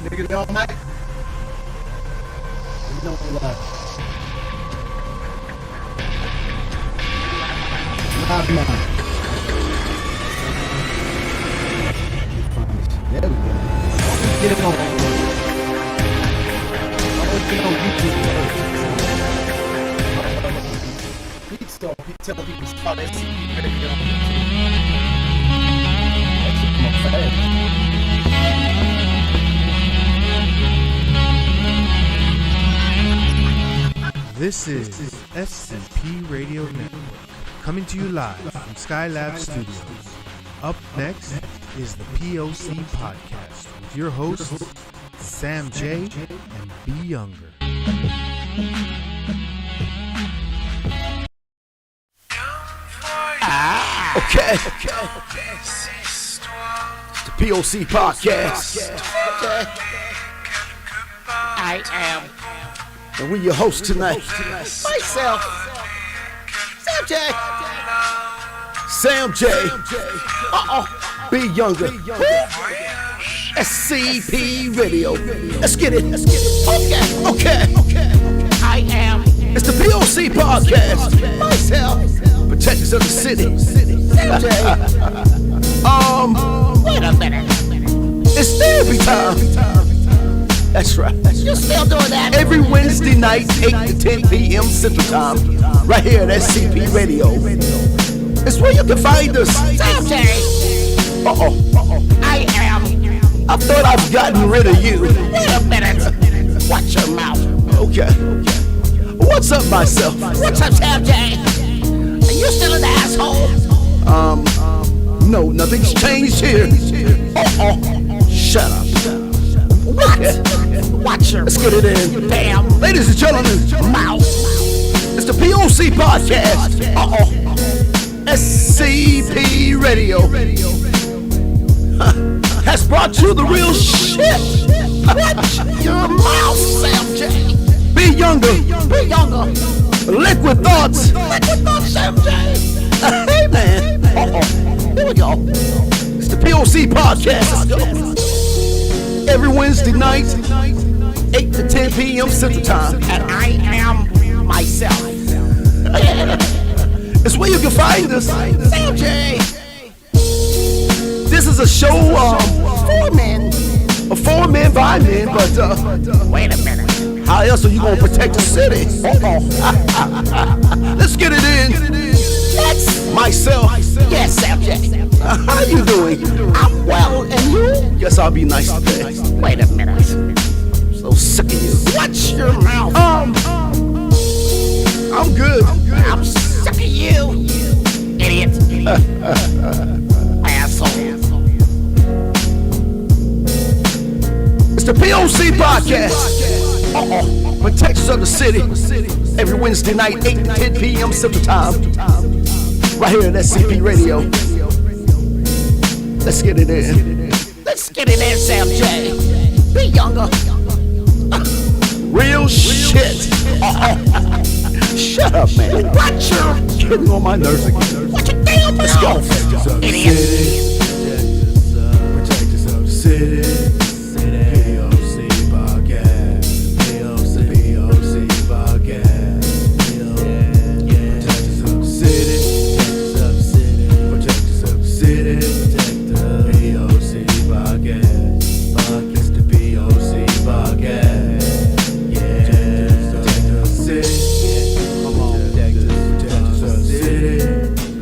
Nigga, they all night. You know what? Live mine. There we go. Get it on. Get it on YouTube first. Beat Store. He tell people to start that CD. Ready to get on YouTube. That shit come up fast. This is SCP Radio Network, coming to you live from Skylab Studios. Up next is the POC Podcast with your hosts, Sam J and B. Younger. Okay. The POC Podcast. I am And we your host tonight. myself, Sam J. Sam J. B. Younger. SCP Radio. Let's get it. Okay. I am It's the POC Podcast. myself, Protectors of the city. Sam J. Wait a minute. It's therapy time. That's right. You still doing that? Every Wednesday night, 8 to 10 p.m. Central Time, right here at SCP Radio. It's where you can find us. Sam J. I am. I thought I've gotten rid of you. Wait a minute. Watch your mouth. Okay. What's up, myself? What's up, Sam J? Are you still an asshole? No, nothing's changed here. Shut up. What? Watch your Let's get it in. damn Ladies and gentlemen, mouth. it's the POC Podcast. SCP Radio has brought you the real shit. Watch your mouth, Sam J. Be Younger, Be younger. Liquid Thoughts. Liquid Thoughts, Sam J. Hey, man. Here we go. It's the POC Podcast. Let's go. Every Wednesday night, 8 to 10 p.m. Central Time. And I am myself. It's where you can find us. Sam J. This is a show Four men. for men by men, but Wait a minute. how else are you gonna protect the city? Let's get it in. That's Myself, yes, Sam J. how you doing? I'm well, and you? Guess I'll be nice today. Wait a minute. So sick of you. Watch your mouth. I'm good. I'm sick of you, idiot. Asshole. It's the POC Podcast. Protectors of the city. Every Wednesday night, 8 to 10 p.m. Central Time. Right here at SCP Radio. Let's get it in. Let's get it in, Sam J. Be younger. Real shit. Shut up, man. Watch your Getting on my nerves again. watch your damn Let's go. mouth, idiot. Protectors of the city. POC Podcast. POC Podcast. Protectors of the city. Protectors of the city. POC Podcast. It's the POC Podcast. Protectors of the city. Come on, protectors of the city.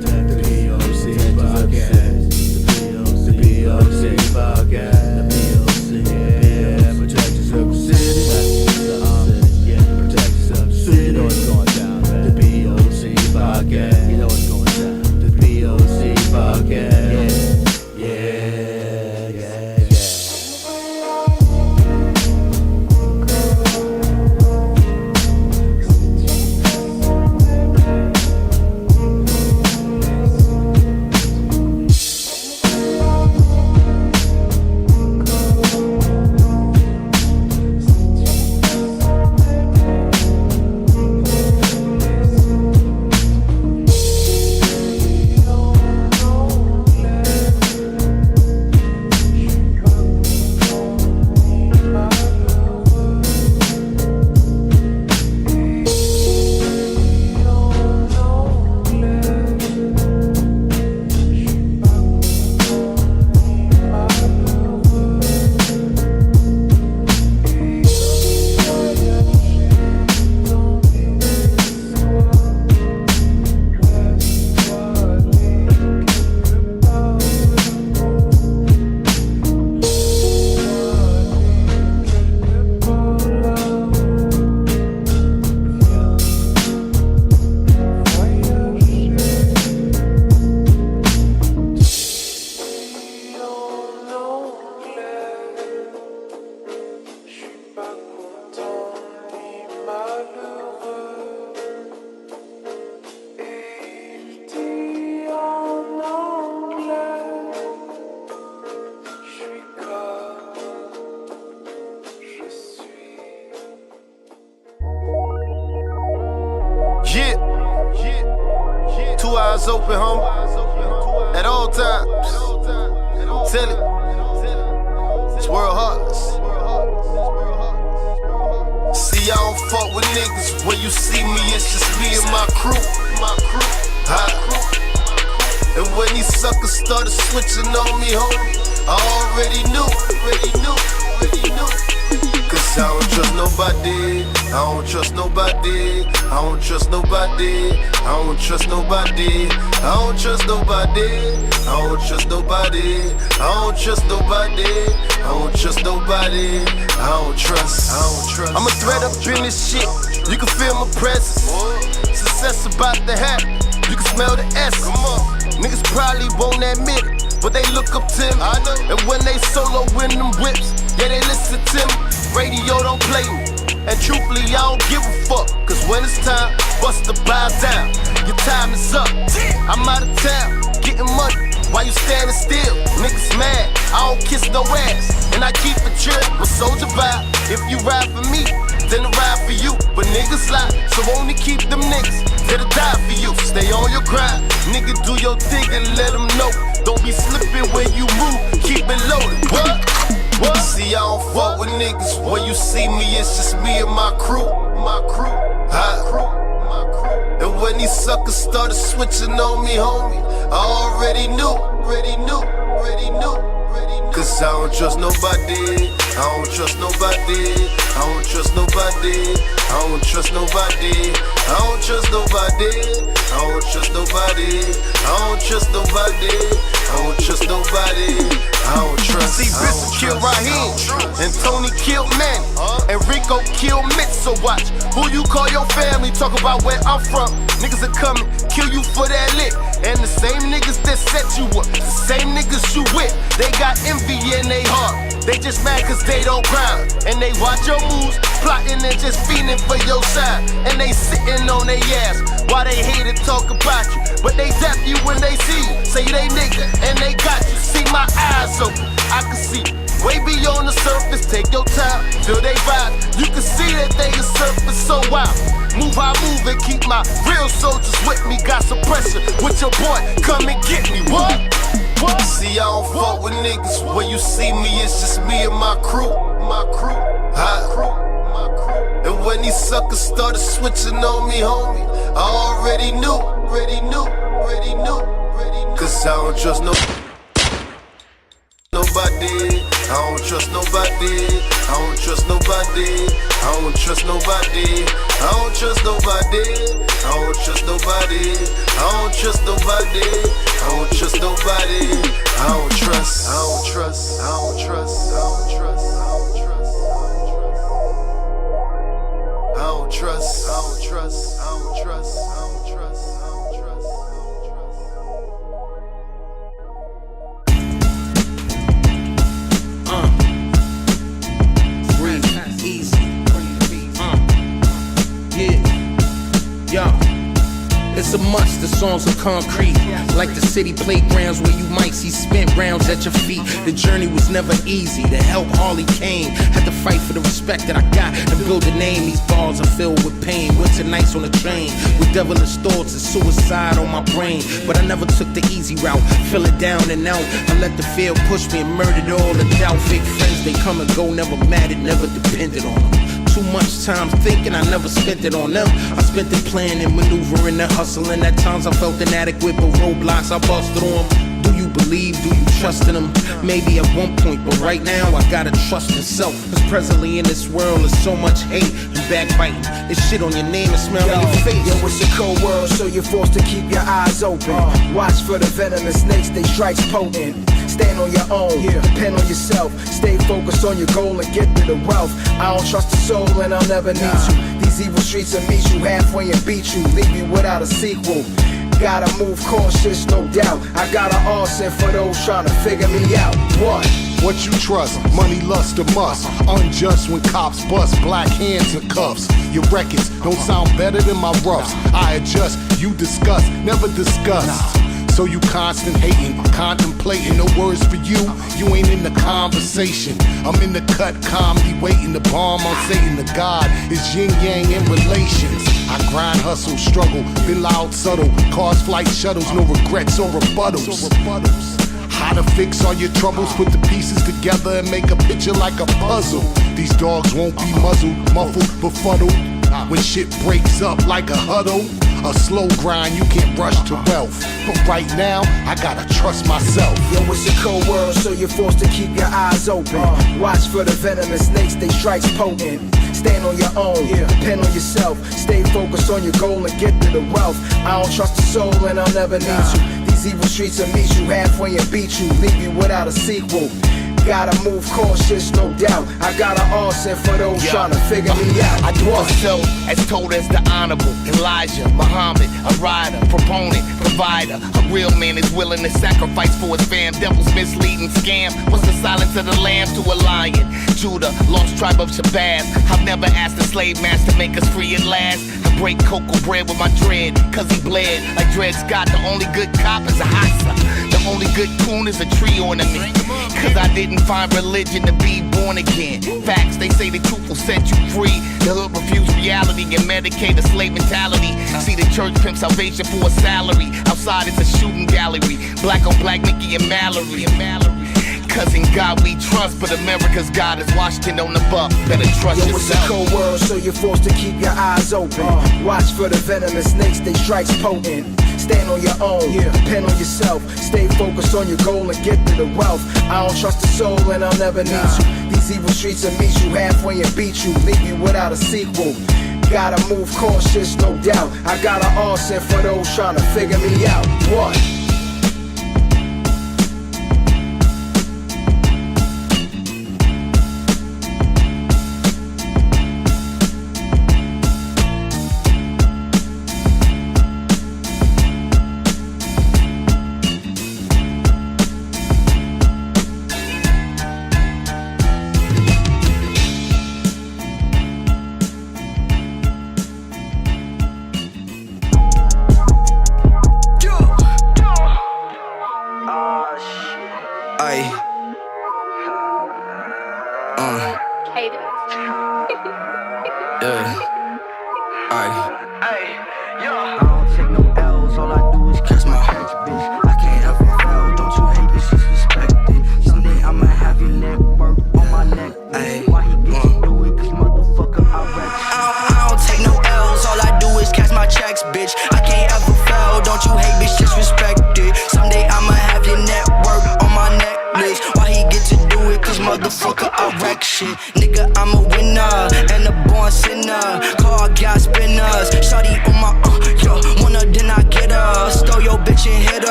The POC Podcast. The POC Podcast. eyes open, homie. At all times. Tell it. It's world heartless. See, I don't fuck with niggas. When you see me, it's just me and my crew. And when these suckers started switching on me, homie, I already knew. Cause I don't trust nobody. I don't trust nobody. I don't trust nobody. I don't trust nobody. I don't trust nobody. I don't trust nobody. I don't trust nobody. I don't trust nobody. I don't trust. I'm a threat up in this shit. You can feel my presence. Success about to happen. You can smell the essence. Niggas probably won't admit it, but they look up to me. And when they solo win them whips, yeah, they listen to me. Radio don't play me, and truthfully, I don't give a fuck. Cause when it's time, bust the bow down. Your time is up. I'm out of town, getting money. Why you standing still? Niggas mad, I don't kiss no ass. And I keep it chill, my soldier vibe. If you ride for me, then I ride for you. But niggas lie, so only keep them niggas that'll die for you. Stay on your grind, nigga, do your thing and let them know. Don't be slipping when you move, keep it loaded. What? See, I don't fuck with niggas. When you see me, it's just me and my crew. And when these suckers started switching on me, homie, I already knew. Cause I don't trust nobody. I don't trust nobody. I don't trust nobody. I don't trust nobody. I don't trust nobody. I don't trust nobody. I don't trust nobody. I don't trust nobody. I don't trust. See, Bishop killed Raheem, and Tony killed Manny, and Rico killed Mitch. So watch who you call your family. Talk about where I'm from. Niggas are coming, kill you for that lick. And the same niggas that set you up, the same niggas you with, they got envy in they heart. They just mad cause they don't grind. And they watch your moves, plotting and just fiending for your side. And they sitting on their ass while they hate to talk about you. But they dap you when they see you. Say they nigga and they got you. See my eyes open, I can see way beyond the surface. Take your time, feel they vibe. You can see that they a surface so wild. Move how I move and keep my real soldiers with me. Got some pressure with your boy, come and get me. What? See, I don't fuck with niggas. When you see me, it's just me and my crew. And when these suckers started switching on me, homie, I already knew. Cause I don't trust nobody. I don't trust nobody. I don't trust nobody. I don't trust nobody. I don't trust nobody. I don't trust nobody. I don't trust nobody. I don't trust nobody. I don't trust. I don't trust. I don't trust. I don't trust. I don't trust. I don't trust. I don't trust. I don't trust. It's a must, the songs are concrete. Like the city playgrounds where you might see spent rounds at your feet. The journey was never easy, the help hardly came. Had to fight for the respect that I got and build a name. These bars are filled with pain. Winter nights on the train with devilish thoughts and suicide on my brain. But I never took the easy route, feeling down and out. I let the fear push me and murdered all the doubt. Fake friends, they come and go, never mattered, never depended on them. Too much time thinking, I never spent it on them. I spent it planning, maneuvering and hustling. At times I felt inadequate, but roadblocks I busted on. Do you believe, do you trust in them? Maybe at one point, but right now I gotta trust in self. Cause presently in this world there's so much hate and backbiting. There's shit on your name and smell on your face. Yo, it's a cold world, so you're forced to keep your eyes open. Watch for the venomous snakes, they strikes potent. Stand on your own, depend on yourself. Stay focused on your goal and get to the wealth. I don't trust the soul and I'll never need you. These evil streets will meet you halfway and beat you, leave you without a sequel. Gotta move cautious, no doubt. I got an arson for those trying to figure me out. What you trust? Money, lust, or must? Unjust when cops bust black hands and cuffs. Your records don't sound better than my roughs. I adjust, you discuss, never discuss. So you constant hating, contemplating, no words for you. You ain't in the conversation. I'm in the cut, calmly waiting. The bomb on Satan, the God is yin yang in relations. I grind, hustle, struggle, been loud, subtle. Cars, flight, shuttles, no regrets or rebuttals. How to fix all your troubles, put the pieces together and make a picture like a puzzle. These dogs won't be muzzled, muffled, befuddled. When shit breaks up like a huddle, a slow grind, you can't rush to wealth. But right now, I gotta trust myself. Yo, it's a cold world, so you're forced to keep your eyes open. Watch for the venomous snakes, they strikes potent. Stand on your own, depend on yourself. Stay focused on your goal and get to the wealth. I don't trust the soul and I'll never need you. These evil streets will meet you halfway and beat you, leave you without a sequel. Gotta move cautious, no doubt. I got an arson for those trying to figure me out. I do so as told as the honorable Elijah Muhammad, a rider, proponent, provider. A real man is willing to sacrifice for his fam. Devils misleading scam. What's the silence of the lamb to a lion? Judah, lost tribe of Shabazz. I've never asked a slave master to make us free at last. I break cocoa bread with my dread, cause he bled like Dred Scott. The only good cop is a Hassa. The only good coon is a tree ornament. Cause I didn't find religion to be born again. Facts, they say the truth will set you free. The hood refuse reality and medicate a slave mentality. See the church pimp salvation for a salary. Outside it's a shooting gallery. Black on black, Mickey and Mallory. Cause in God we trust, but America's God is Washington on the buck. Better trust yourself. It's a cold world, so you're forced to keep your eyes open. Watch for the venomous snakes, they strikes potent. Stand on your own, depend on yourself. Stay focused on your goal and get to the wealth. I don't trust the soul and I'll never need you. These evil streets will meet you halfway and beat you, leave you without a sequel. Gotta move cautious, no doubt. I got an arson for those trying to figure me out. What?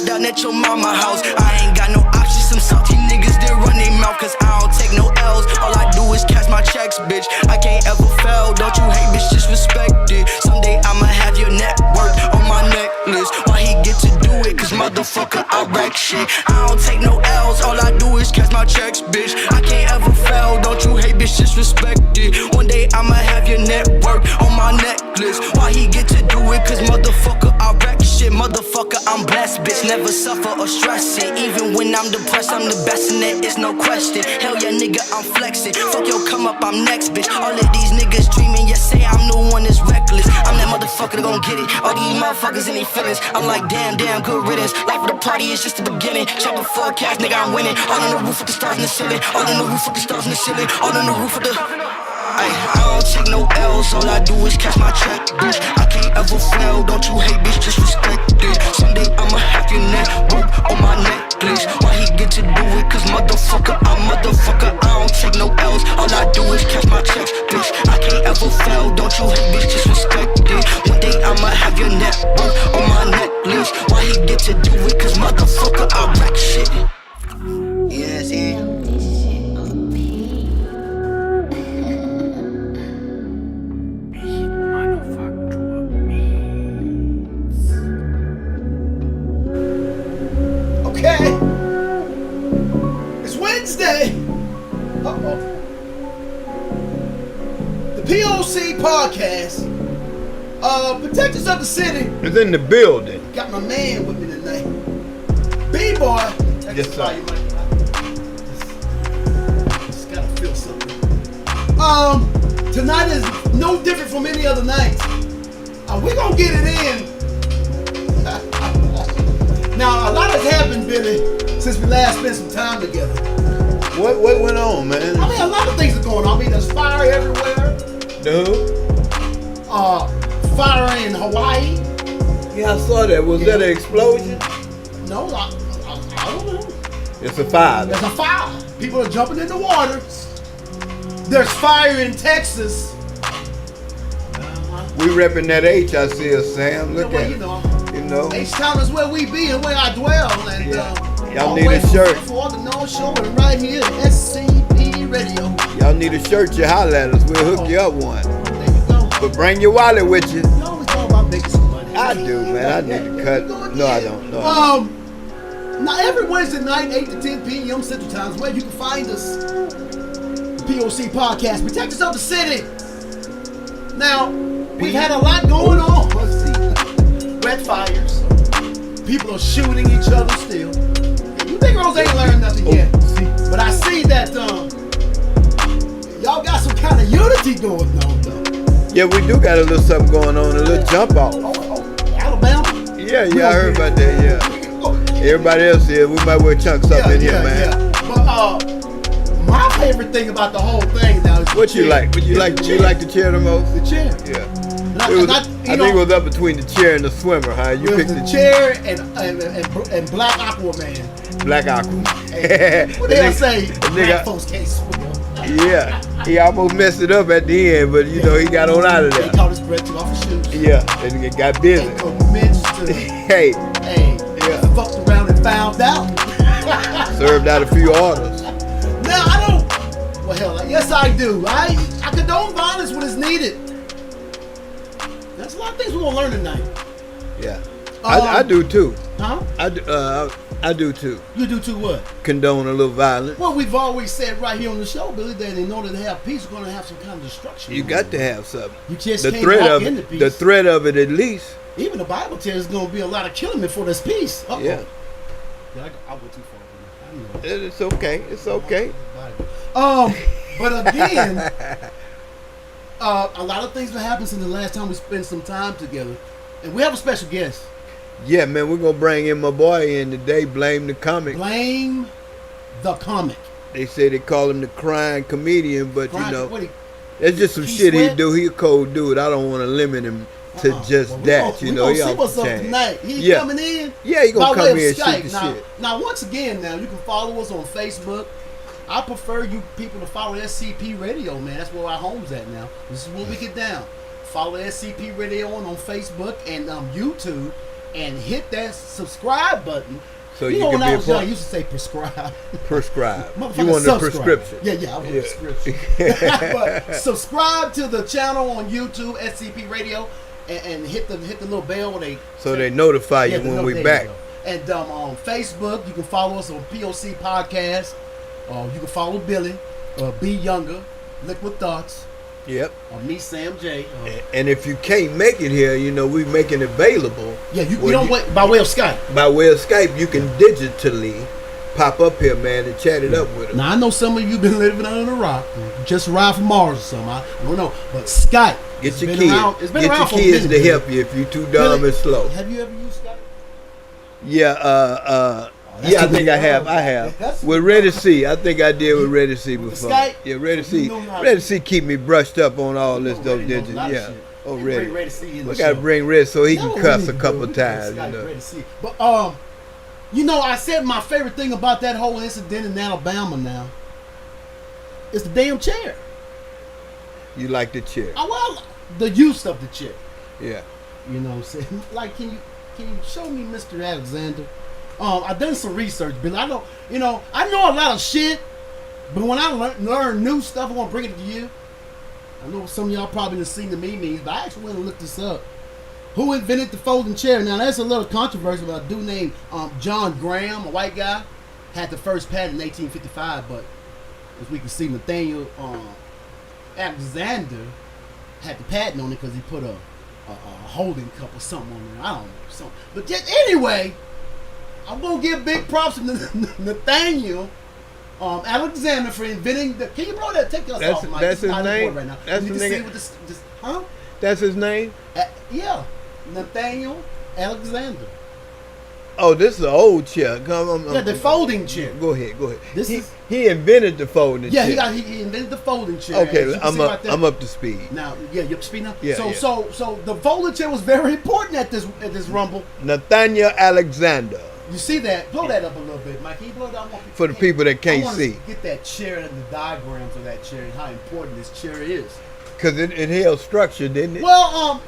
Down at your mama house. I ain't got no options. Some salty niggas that run their mouth, cause I don't take no L's. All I do is cash my checks, bitch. I can't ever fail. Don't you hate, bitch, just respect it. Someday I'ma have your network on my necklace. Why he get to do it? Cause motherfucker, I wreck shit. I don't take no L's. All I do is cash my checks, bitch. I can't ever fail. Don't you hate, bitch, just respect it. One day I'ma have your network on my necklace. Why he get to do it? Cause motherfucker, I wreck shit. Motherfucker, I'm blessed, bitch. Never suffer or stress it. Even when I'm depressed, I'm the best in it, it's no question. Hell yeah, nigga, I'm flexing. Fuck your come up, I'm next, bitch. All of these niggas dreaming, yeah, say I'm the one that's reckless. I'm that motherfucker that gon' get it. All these motherfuckers in their feelings. I'm like, damn, good riddance. Life of the party is just the beginning. Check the forecast, nigga, I'm winning. All on the roof with the stars in the ceiling. All on the roof with the stars in the ceiling. All on the roof with the... Ay, I don't take no L's, all I do is cash my check, bitch. I can't ever fail, don't you hate, bitch, just respect it. Someday I'ma have your network on my necklace. Why he get to do it? Cause motherfucker, I don't take no L's. All I do is cash my checks, bitch. I can't ever fail, don't you hate, bitch, just respect it. One day I'ma have your network on my necklace. Why he get to do it? Cause motherfucker, I wreck shit. Yes, yeah. Okay, it's Wednesday. Uh-oh. The POC Podcast, Protectors of the City, Is in the building. got my man with me tonight. B-boy. Yes, sir. Just gotta feel something. Tonight is no different from any other night. We're gonna get it in. Now, a lot has happened, Billy, since we last spent some time together. What went on, man? I mean, a lot of things are going on. I mean, there's fire everywhere. Dude. Fire in Hawaii. Yeah, I saw that. Was that an explosion? No, I don't know. It's a fire. There's a fire. People are jumping in the water. There's fire in Texas. We repping that H, I see us, Sam. Look Well, at you it. know. You know. H-Town is where we be and where I dwell. And Y'all all need the way a from shirt. For the North Shore and right here at SCP Radio. Y'all need a shirt, you holler at us. We'll hook you up one. There you go. But bring your wallet with you. You always talk about making some money. I do, man. I need to cut. No, I don't. No. Now every Wednesday night, 8 to 10 p.m. Central Time is where you can find us. POC Podcast. Protect us of the city. Now, we've had a lot going on. Let's see. Red fires. People are shooting each other still. You Negroes ain't learned nothing yet. But I see that y'all got some kind of unity going on, though. Yeah, we do got a little something going on, a little jump off. Alabama? Yeah, I heard about that, yeah. Everybody else here, we might well chunk something in here, man. Yeah. But my favorite thing about the whole thing now is What you like? You like the chair the most? The chair. Yeah. And I think it was up between the chair and the swimmer, huh? You picked the chair and Black Aquaman. Black Aqua. What they say? nigga- Black folks can't swim. Yeah, he almost messed it up at the end, but you know he got on out of He there. caught his breath, took off his shoes. Yeah, and it got busy. And commenced to, Hey, fucked around and found out. served out a few orders. Now I don't. Well, hell, yes I do. I condone violence when it's needed. That's a lot of things we're gonna learn tonight. Yeah, I do too. Huh? I do too. You do too what? Condone a little violence. Well, we've always said right here on the show, Billy, that in order to have peace, we're gonna have some kind of destruction. You got to have something. You just The can't threat walk of into it. peace. The threat of it, at least. Even the Bible tells there's gonna be a lot of killing before there's peace. Uh-oh. Yeah. I went too far. I know. It's okay. It's okay. But again, a lot of things have happened since the last time we spent some time together, and we have a special guest. Yeah, man, we're gonna bring in my boy in today. Blame the comic. Blame the comic. They say they call him the crying comedian, but Brian, you know, what it's just some he shit he sweat? do. He a cold dude. I don't want to limit him to just Well, that. You know, we he gonna see off what's the up chain. tonight. He Yeah. coming in. Yeah, he gonna by come way of in and Skype. shoot the shit. Now, once again, now you can follow us on Facebook. I prefer you people to follow SCP Radio, man. That's where our home's at now. This is where we get down. Follow SCP Radio on Facebook and YouTube, and hit that subscribe button. So you you know, can when be I a was young, I part. used to say prescribe. Prescribe. Motherfucker, You want a subscribe. prescription? Yeah, I want Yeah. a prescription. But subscribe to the channel on YouTube, SCP Radio, and hit the little bell when they So they notify you when we there back. you go. And on Facebook, you can follow us on POC Podcast. You can follow Billy, Be Younger, Liquid Thoughts, Yep. or me, Sam J. And if you can't make it here, you know, we making it available. Yeah, you Well, don't wait by way of Skype. By way of Skype, you can digitally pop up here, man, and chat it up with us. Now I know some of you been living under a rock, just arrived from Mars or something. I don't know, but Skype. Get it's your been kids. around- it's been Get around your for a kids minute, to help you if you're too dumb Billy, and slow. Have you ever used Skype? Yeah, that's yeah, I too think many I have. hours. I have. That's With Ready C, I think I did with Ready C before. Skype? Yeah, Ready C. You know how- Ready C keep me brushed up on all this Ready dope knows a digits. lot of Yeah. shit. Oh, They Ready. bring Ready C in We the gotta show. bring Red so he That's can what cuss we a need couple to do. times. You Skype know. Ready to see. But you know, I said my favorite thing about that whole incident in Alabama now is the damn chair. You like the chair. Well, the use of the chair. Yeah. You know what I'm saying? Like, can you show me Mr. Alexander? I've done some research, Bill. I know a lot of shit, but when I learn new stuff, I want to bring it to you. I know some of y'all probably have seen the memes, but I actually went and looked this up. Who invented the folding chair? Now, that's a little controversy about a dude named John Graham, a white guy, had the first patent in 1855, but as we can see, Nathaniel Alexander had the patent on it because he put a holding cup or something on there. I don't know. Something. But just, anyway, I'm gonna give big props to Nathaniel Alexander for inventing the. Can you blow that? Take us off, Mike. That's his name. Right now. That's you the need nigga. to see what this, huh? That's his name. Yeah, Nathaniel Alexander. Oh, this is an old chair. Yeah, the folding chair. Go ahead. This he invented the folding chair. He invented the folding chair. Okay, I'm up to speed. Now, you're up to speed now. Yeah, So the folding chair was very important at this rumble. Nathaniel Alexander. You see that? Blow that up a little bit, Mike. Can you blow that up? For the people that can't see. Get that chair and the diagrams of that chair and how important this chair is. Because it held structure, didn't it? Well,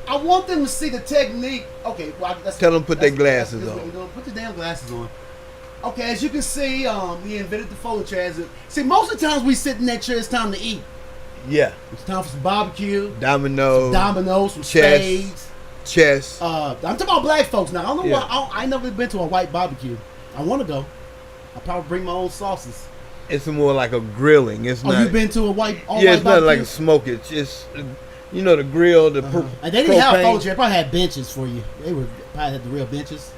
I want them to see the technique. Okay, well, Tell them put their glasses on. Put your damn glasses on. Okay, as you can see, he invented the folding chair. See, most of the times we sit in that chair, it's time to eat. Yeah. It's time for some barbecue. Dominoes. Some spades. Chess. I'm talking about black folks now. I don't know why. I never been to a white barbecue. I want to go. I'll probably bring my own sauces. It's more like a grilling. It's not. You been to a white? Yeah, it's not like a smoke. It's just, the grill, the and they didn't have a folding chair. They probably had benches for you. They were probably had the real benches.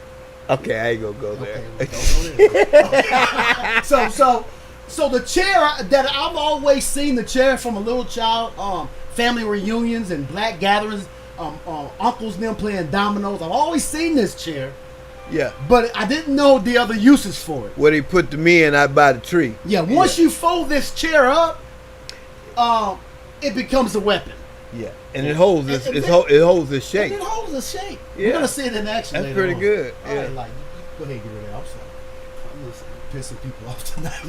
Okay, I ain't gonna go there. Okay, go there. So the chair that I've always seen the chair from a little child, family reunions and black gatherings, uncles and them playing dominoes. I've always seen this chair. Yeah. But I didn't know the other uses for it. Where they put the men out by the tree. Yeah, once you fold this chair up, it becomes a weapon. Yeah, and it holds its shape. It holds its shape. Yeah. We're gonna see it in action. That's pretty good. All right, like, go ahead, get rid of that. I'm sorry. I'm just pissing people off tonight.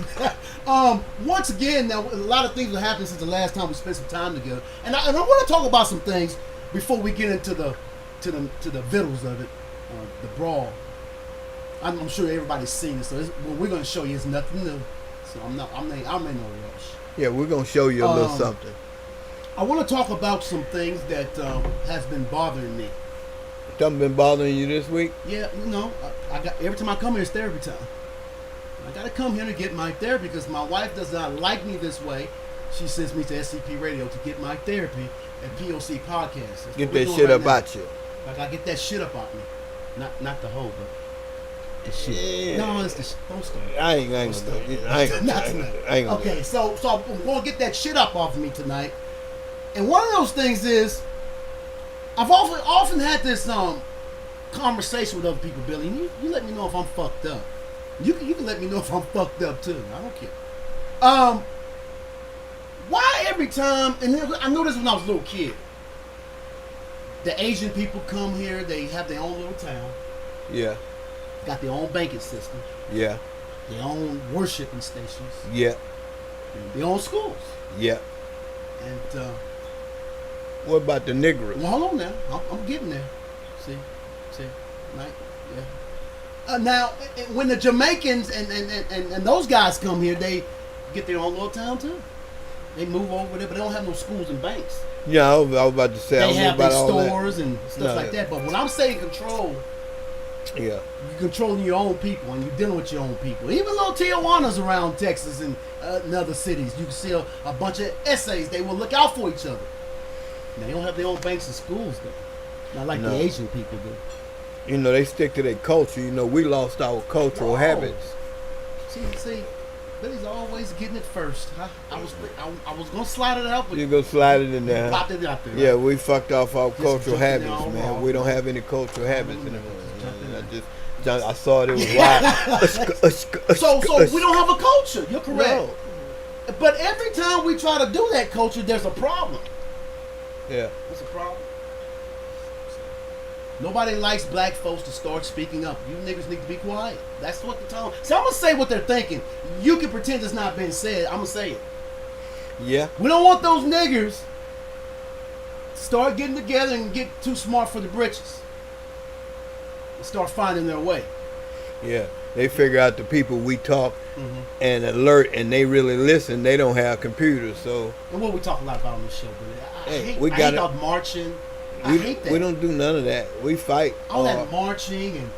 Once again, now a lot of things have happened since the last time we spent some time together, and I want to talk about some things before we get into the vittles of it, the brawl. I'm sure everybody's seen it, so what we're gonna show you is nothing new. So I'm in no rush. Yeah, we're gonna show you a little something. I want to talk about some things that has been bothering me. Something been bothering you this week? Yeah, I got every time I come here, it's therapy time. I got to come here to get my therapy because my wife does not like me this way. She sends me to SCP Radio to get my therapy at POC Podcast. Get that shit up out you. I got to get that shit up out me. Not the whole, but the shit. Yeah. No, it's the shit. Don't start. I ain't gonna. Okay, so I'm going to get that shit up off of me tonight. And one of those things is, I've often had this conversation with other people, Billy. And you let me know if I'm fucked up. You can let me know if I'm fucked up too. I don't care. Why every time? And I know this when I was a little kid. The Asian people come here. They have their own little town. Yeah. Got their own banking system. Yeah. Their own worshiping stations. Yeah. Their own schools. Yeah. And what about the niggers? well, hold on now. I'm getting there. See, right? Yeah. Now, when the Jamaicans and those guys come here, they get their own little town too. They move over there, but they don't have no schools and banks. Yeah, I was about to say. They I don't have know their about all stores and stuff like that. But when I'm saying control, yeah, you're controlling your own people and you're dealing with your own people. Even little Tijuanas around Texas and other cities, you can see a bunch of essays. They will look out for each other. They don't have their own banks and schools though. Not like the Asian people do. They stick to their culture. We lost our cultural habits. See, Billy's always getting it first. I was gonna slide it out, but You go slide it in there. popped it out there. Yeah, we fucked off our cultural jumping habits, down man. wrong. We don't have any cultural habits anymore. I saw it was wild. So we don't have a culture. You're correct. No. But every time we try to do that culture, there's a problem. Yeah. What's the problem? Nobody likes black folks to start speaking up. You niggas need to be quiet. That's what the tone. So I'm gonna say what they're thinking. You can pretend it's not been said. I'm gonna say it. Yeah. We don't want those niggers to start getting together and get too smart for the britches. And start finding their way. Yeah. They figure out the people we talk and alert, and they really listen. They don't have computers, so. And what we talk a lot about on this show, Billy. I hate all marching. I hate that. We don't do none of that. We fight. All that marching and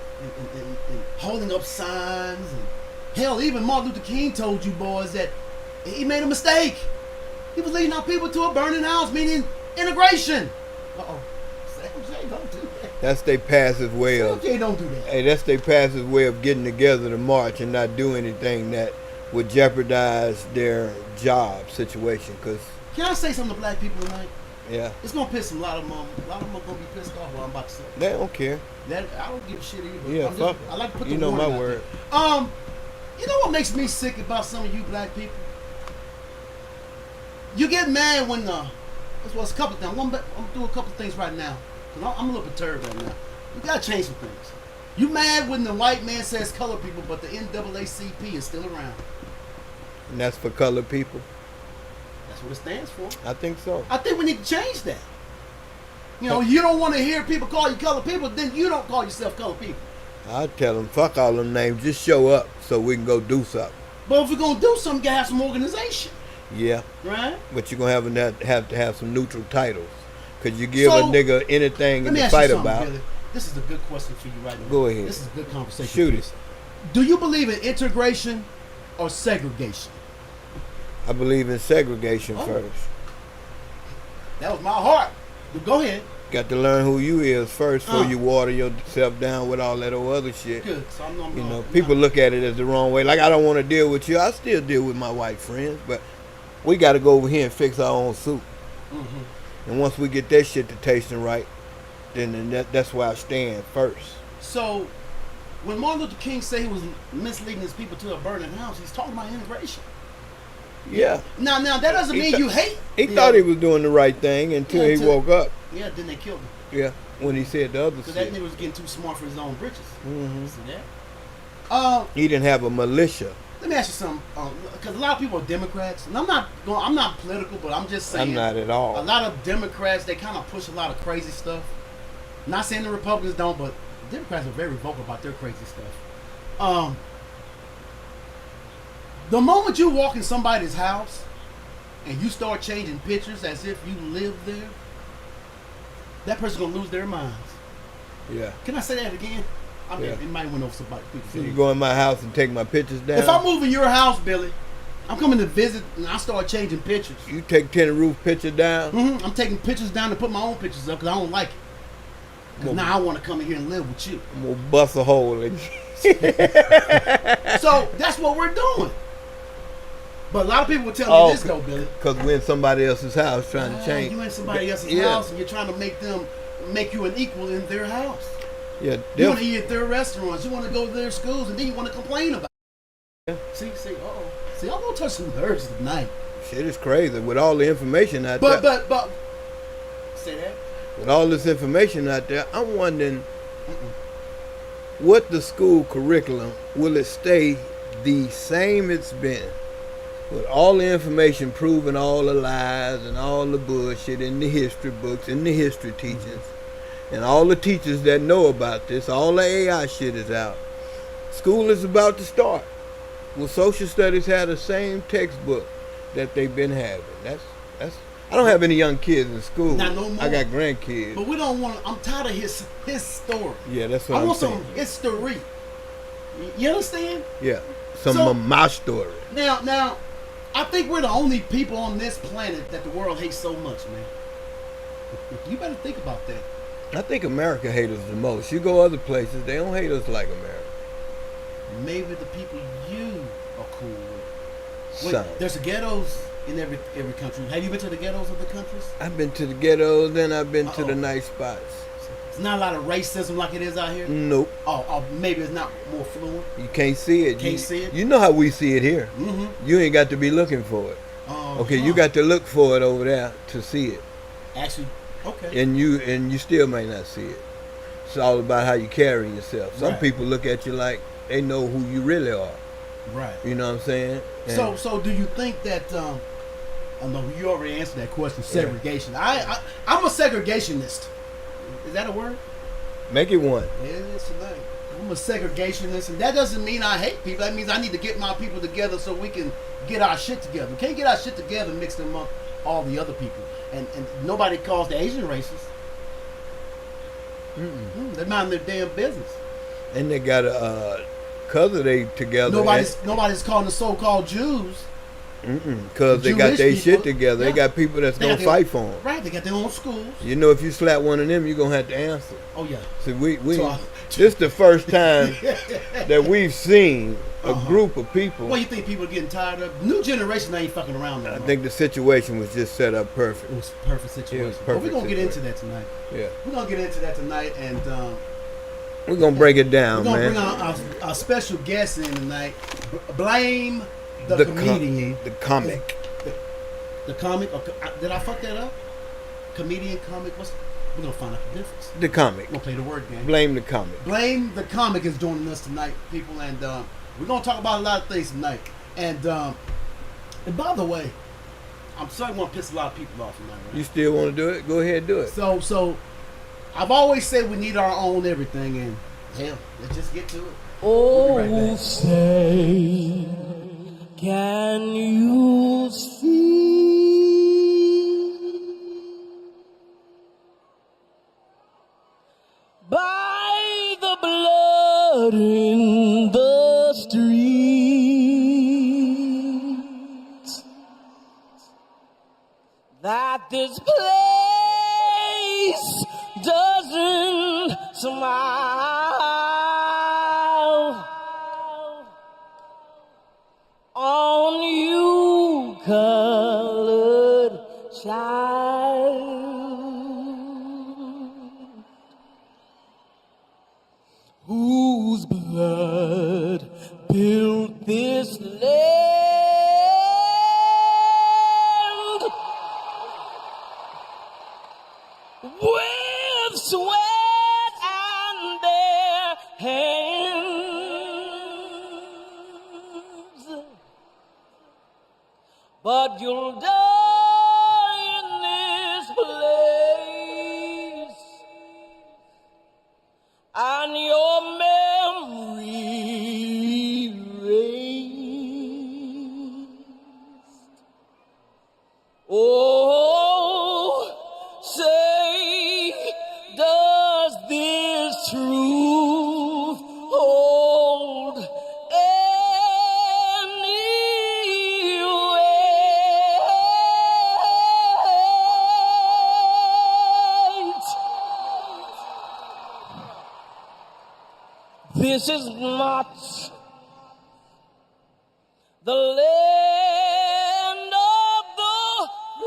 holding up signs. And hell, even Martin Luther King told you boys that he made a mistake. He was leading our people to a burning house, meaning integration. Uh-oh. don't do that. That's their passive way of. Okay, don't do that. Hey, that's their passive way of getting together to march and not do anything that would jeopardize their job situation. Cause can I say something to black people tonight? yeah, It's gonna piss a lot of them off. A lot of them are gonna be pissed off what I'm about to say. they don't care. That I don't give a shit either. Yeah, I'm fuck. I like to put the You know my warning out word. there. You know what makes me sick about some of you black people? You get mad when this was a couple things. I'm gonna do a couple things right now. Cause I'm a little perturbed right now. You gotta change some things. You mad when the white man says color people, but the NAACP is still around. And that's for colored people. That's what it stands for. I think so. I think we need to change that. You know, you don't want to hear people call you colored people, then you don't call yourself colored people. I tell them, fuck all them names. Just show up so we can go do something. But if we're gonna do something, you gotta have some organization, Yeah, right? but you're gonna have to have some neutral titles. Cause you give So, a nigga anything Let to me ask you fight something, about. Billy. This is a good question for you right now. Go ahead. This is a good conversation. Shoot for it. us. Do you believe in integration or segregation? I believe in segregation Oh. first. That was my heart. But go ahead. Got to learn who you is first before Uh. you water yourself down with all that old other shit. Good. So I'm You know, people look at it as the wrong way. Like, I don't want to deal with you. I still deal with my white friends, but we got to go over here and fix our own soup. Mm-hmm. And once we get that shit to tasting right, then that's where I stand first. So, when Martin Luther King said he was misleading his people to a burning house, he's talking about integration. Yeah. Now that doesn't He mean th- you hate. He the thought he other. was doing the right thing until Yeah, he until- woke up. Yeah, then they killed him Yeah. When he said the other because that shit. nigga was getting too smart for his own britches. Mhm. See that? He didn't have a militia. Let me ask you something, because a lot of people are Democrats, and I'm not political, but I'm just saying. I'm not at all. A lot of Democrats, they kind of push a lot of crazy stuff. Not saying the Republicans don't, but Democrats are very vocal about their crazy stuff. The moment you walk in somebody's house and you start changing pictures as if you live there, that person's gonna lose their minds. Yeah. Can I say that again? I mean, Yeah. it might went over somebody. So you go in my house and take my pictures down? If I move in your house, Billy, I'm coming to visit and I start changing pictures. You take Tenant Roof picture down? I'm taking pictures down to put my own pictures up because I don't like it. Because now I want to come in here and live with you. I'm going to bust a hole in So that's what we're doing. But a lot of people will tell me this though, Billy. Because we're in somebody else's house trying to change. You in somebody else's Yeah. house and you're trying to make you an equal in their house. Yeah, You want to eat at their restaurants. You want to go to their schools, and then you want to complain about it. Yeah. See, I'm gonna touch some nerves tonight. Shit is crazy with all the information out But there. say that. With all this information out there, I'm wondering what the school curriculum will it stay the same it's been? With all the information proving all the lies and all the bullshit in the history books, in the history teachings, and all the teachers that know about this, all the AI shit is out. School is about to start. Will social studies have the same textbook that they've been having? That's. I don't have any young kids in school. Not no more. I got grandkids. But we don't want. I'm tired of his story. Yeah, that's what I I'm want saying. some history. You understand? Yeah, some So- of my story. Now, I think we're the only people on this planet that the world hates so much, man. You better think about that. I think America hates us the most. You go other places, they don't hate us like America. Maybe the people you are cool with. Wait, Some. there's ghettos in every country. Have you been to the ghettos of the countries? I've been to the ghettos, then I've been to the Uh-oh. nice spots. It's not a lot of racism like it is out here. Nope, Oh, maybe it's not more fluent. you can't see it. Can't see it? You know how we see it here. Mm-hmm. You ain't got to be looking for it. Okay, you got to look for it over there to see it, actually. Okay. and you still may not see it. It's all about how you carry yourself. Some Right. people look at you like they know who you really are. Right. You know what I'm saying? And So do you think that? I know you already answered that question. Segregation. I'm a segregationist. Is that a word? make it one. Yeah, it is tonight. I'm a segregationist, and that doesn't mean I hate people. That means I need to get my people together so we can get our shit together. We can't get our shit together and mix them up all the other people. And nobody calls the Asian racist. They mind their damn business. And they got a cause they together. Nobody's calling the so-called Jews Because they got their shit together. Yeah. They got people that's going to fight for them. Right, they got their own schools. You know, if you slap one of them, you're going to have to answer. Oh, yeah. See, this is the first time that we've seen a group of people. Well, you think people are getting tired of? New generation ain't fucking around no more. I think the situation was just set up perfect. It was a perfect situation. But we're going to get into that tonight. Yeah. We're going to get into that tonight, and we're going to break it down, man. We're going to bring our special guest in tonight. Blame the comedian. The comic. The comic? Did I fuck that up? Comedian, comic? We're going to find out the difference. The comic. We're going to play the word game. Blame the comic. Blame the comic is joining us tonight, people, and we're going to talk about a lot of things tonight. And by the way, I'm sorry I want to piss a lot of people off tonight. Right? You still want to do it? Go ahead and do it. So I've always said we need our own everything, and hell, let's just get to it. Oh, We'll be right back. say, can you see by the blood in the streets that this place doesn't smile on you, colored child, whose blood built this land with sweat and their hands. But you'll die in this place, and your memory erased. Oh, say, does this truth hold any weight? This is not the land of the free,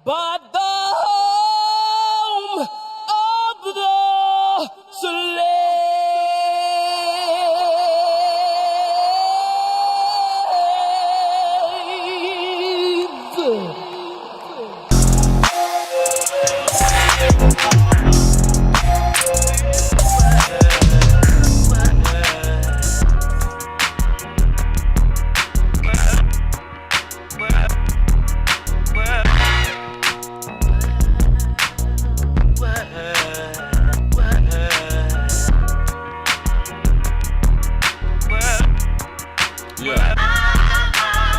but the home of the slave.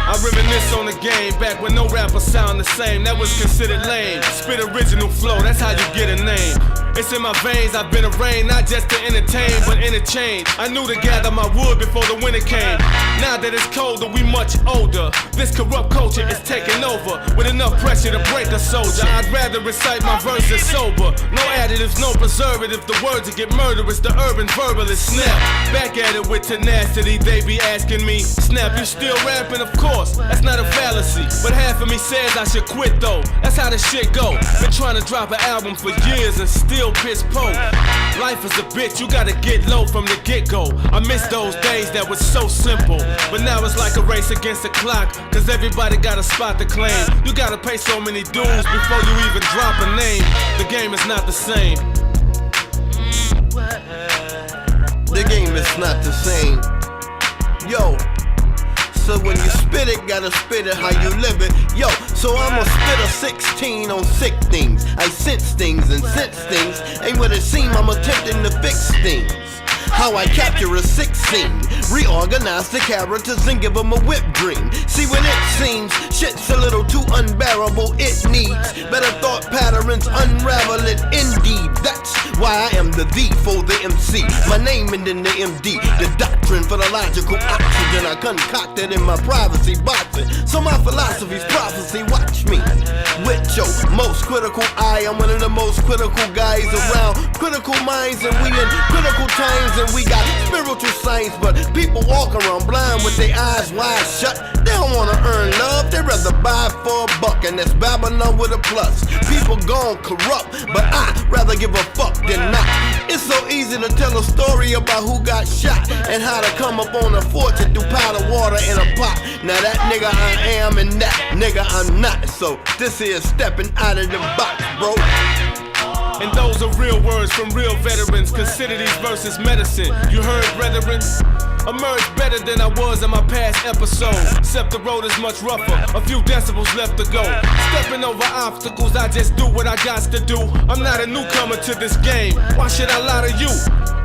I reminisce on the game back when no rapper sound the same. That was considered lame. Spit original flow, that's how you get a name. It's in my veins, I've been arraigned, not just to entertain, but interchange. I knew to gather my wood before the winter came. Now that it's colder, we much older. This corrupt culture is taking over with enough pressure to break a soldier. I'd rather recite my verses sober. No additives, no preservative. The words that get murderous, the urban verbalist. Snap, back at it with tenacity. They be asking me, Snap, you still rapping? Of course, that's not a fallacy. But half of me says I should quit though. That's how the shit go. Been trying to drop an album for years and still piss poor. Life is a bitch, you gotta get low from the get-go. I miss those days that was so simple. But now it's like a race against the clock, cause everybody got a spot to claim. You gotta pay so many dues before you even drop a name. The game is not the same. The game is not the same. Yo, so when you spit it, gotta spit it how you live it. Yo, so I'ma spit a 16 on sick things. I sense things and sense things. Ain't what it seem, I'm attempting to fix things. how I capture a sick scene, reorganize the characters and give them a whip dream. See, when it seems shit's a little too unbearable, it needs better thought patterns, unravel it indeed. That's why I am the D for the MC. My name and then the MD, the doctrine for the logical oxygen I concocted in my privacy boxing. So my philosophy's prophecy, watch me. With your most critical eye, I'm one of the most critical guys around. Critical minds and we in critical times, and we got spiritual science, but people walk around blind with their eyes wide shut. They don't wanna earn love, they rather buy for a buck, and that's Babylon with a plus. People gone corrupt, but I rather give a fuck than not. It's so easy to tell a story about who got shot and how to come up on a fortune through powder water in a pot. Now that nigga I am and that nigga I'm not. So this is stepping out of the box, bro. And those are real words from real veterans. Consider these verses medicine. You heard, brethren? Emerge better than I was in my past episode. Except the road is much rougher, a few decibels left to go. Stepping over obstacles, I just do what I got to do. I'm not a newcomer to this game. Why should I lie to you?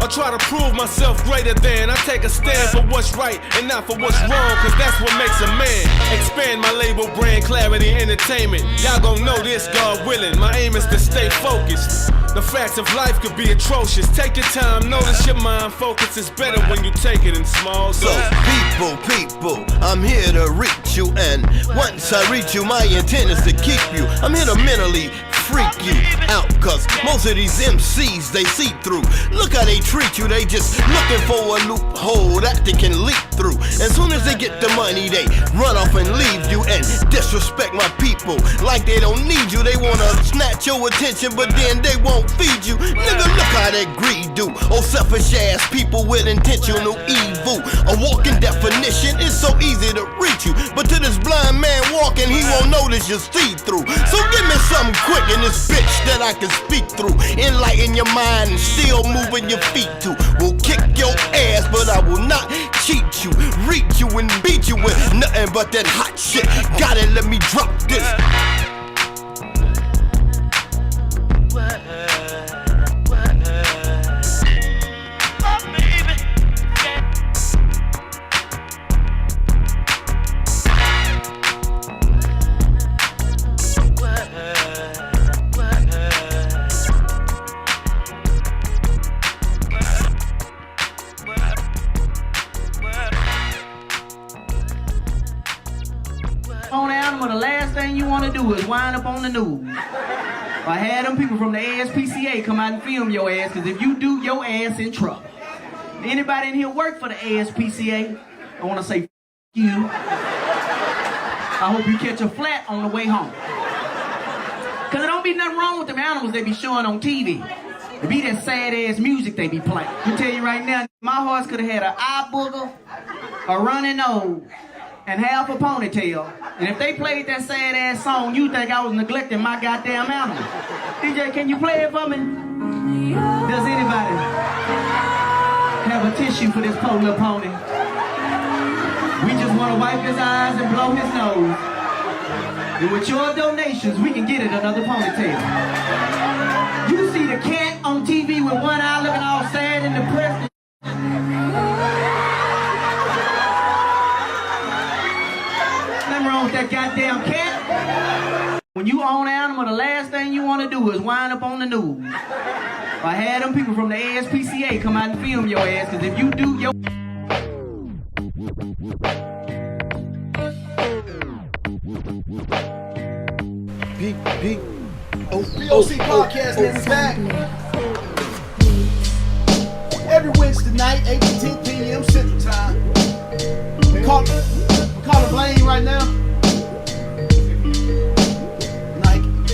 I try to prove myself greater than. I take a stand for what's right and not for what's wrong, cause that's what makes a man. Expand my label brand, Clarity Entertainment. Y'all gon' know this, God willing. My aim is to stay focused. The facts of life could be atrocious. Take your time, notice your mind. Focus is better when you take it in small doses. So people, I'm here to reach you, and once I reach you, my intent is to keep you. I'm here to mentally freak you out, cause most of these MCs, they see through. Look how they treat you, they just looking for a loophole that they can leak through. As soon as they get the money, they run off and leave you and disrespect my people like they don't need you. They wanna snatch your attention, but then they won't feed you. Nigga, look how that greed do. Oh, selfish ass people with intentional evil. A walking definition, it's so easy to reach you, but to this blind man walking, he won't notice you see through. So give me something quick in this bitch that I can speak through. Enlighten your mind and still moving your feet to. Will kick your ass, but I will not cheat you, reach you and beat you with nothing but that hot shit. Gotta let me drop this. On the animal, the last thing you want to do is wind up on the news. I had them people from the ASPCA come out and film your ass, because if you do, your ass in trouble. Anybody in here work for the ASPCA? I want to say you. I hope you catch a flat on the way home. Because there don't be nothing wrong with them animals they be showing on TV. It be that sad ass music they be playing. I tell you right now, my horse could have had an eye booger, a running nose, and half a ponytail. And if they played that sad ass song, you think I was neglecting my goddamn animal. DJ, can you play it for me? Does anybody have a tissue for this poor little pony? We just want to wipe his eyes and blow his nose. And with your donations, we can get it another ponytail. You see the cat on TV with one eye looking all sad and depressed. Nothing wrong with that goddamn cat. When you own an animal, the last thing you want to do is wind up on the news. I had them people from the ASPCA come out and film your ass, because if you do, your... POC Podcast, man, is back. Every Wednesday night, 8 to 10 p.m. Central Time. We call it Blaine right now.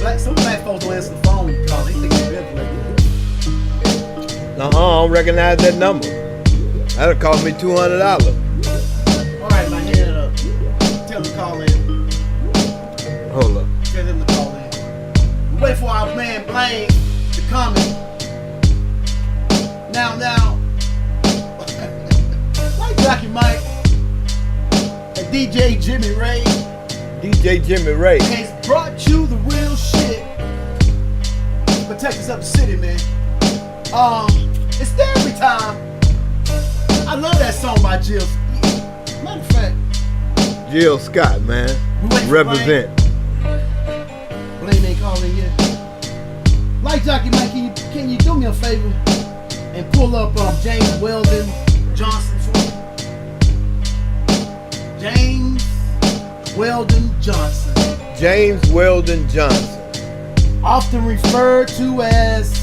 Like, some black folks don't answer the phone because they think they're I don't recognize that number. That'll cost me $200. Alright, my hand it up. Tell them to call in. Hold up. Tell them to call in. We wait for our man Blaine to come in. Now, White Jockey Mike and DJ Jimmy Ray. DJ Jimmy Ray has brought you the real shit. Protect us up the city, man. It's therapy time I love that song by Jill. Matter of fact, Jill Scott, man. Represent. Blaine ain't calling yet. Like Jockey Mike, can you do me a favor and pull up James Weldon Johnson for me? James Weldon Johnson. James Weldon Johnson. Often referred to as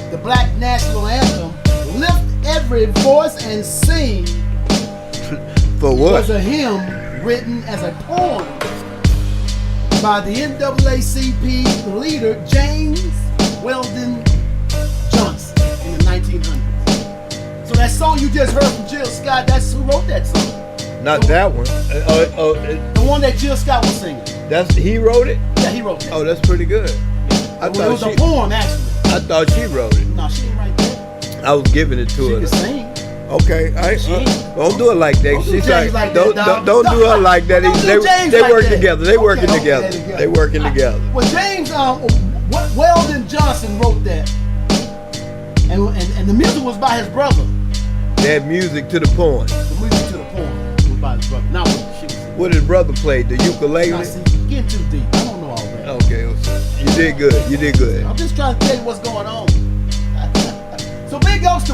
the Black National Anthem. Lift every voice and sing. For what? Was a hymn written as a poem by the NAACP leader James Weldon Johnson in the 1900s. So that song you just heard from Jill Scott, that's who wrote that song. Not that one. The one that Jill Scott was singing. He wrote it? Yeah, he wrote that. Oh, that's pretty good. It was a poem, actually. I thought she wrote it. No, she ain't right there. I was giving it to her. She can sing. Okay, don't do it like that. Don't do She's James like don't that, do her like that. Don't do James They like work that. together. They working Okay, together. okay. They working together. Well, James Weldon Johnson wrote that, and the music was by his brother. They had music to the poem. The music to the poem was by his brother. Not what she was singing. What his brother played? The ukulele? Now, see, getting too deep. I don't know all that. Okay, you did good. You did good. I'm just trying to tell you what's going on. So big ups to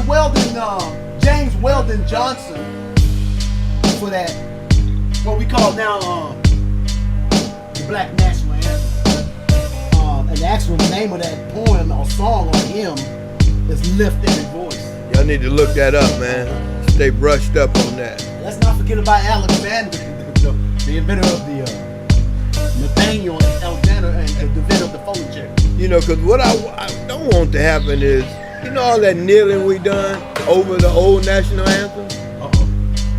James Weldon Johnson for that, what we call now the Black National Anthem. And the actual name of that poem or song or hymn is Lift Every Voice. Y'all need to look that up, man. Stay brushed up on that. Let's not forget about Alexander, the inventor of the Nathaniel Alexander and the inventor of the phone check. You know, because what I don't want to happen is, you know, all that kneeling we done over the old national anthem?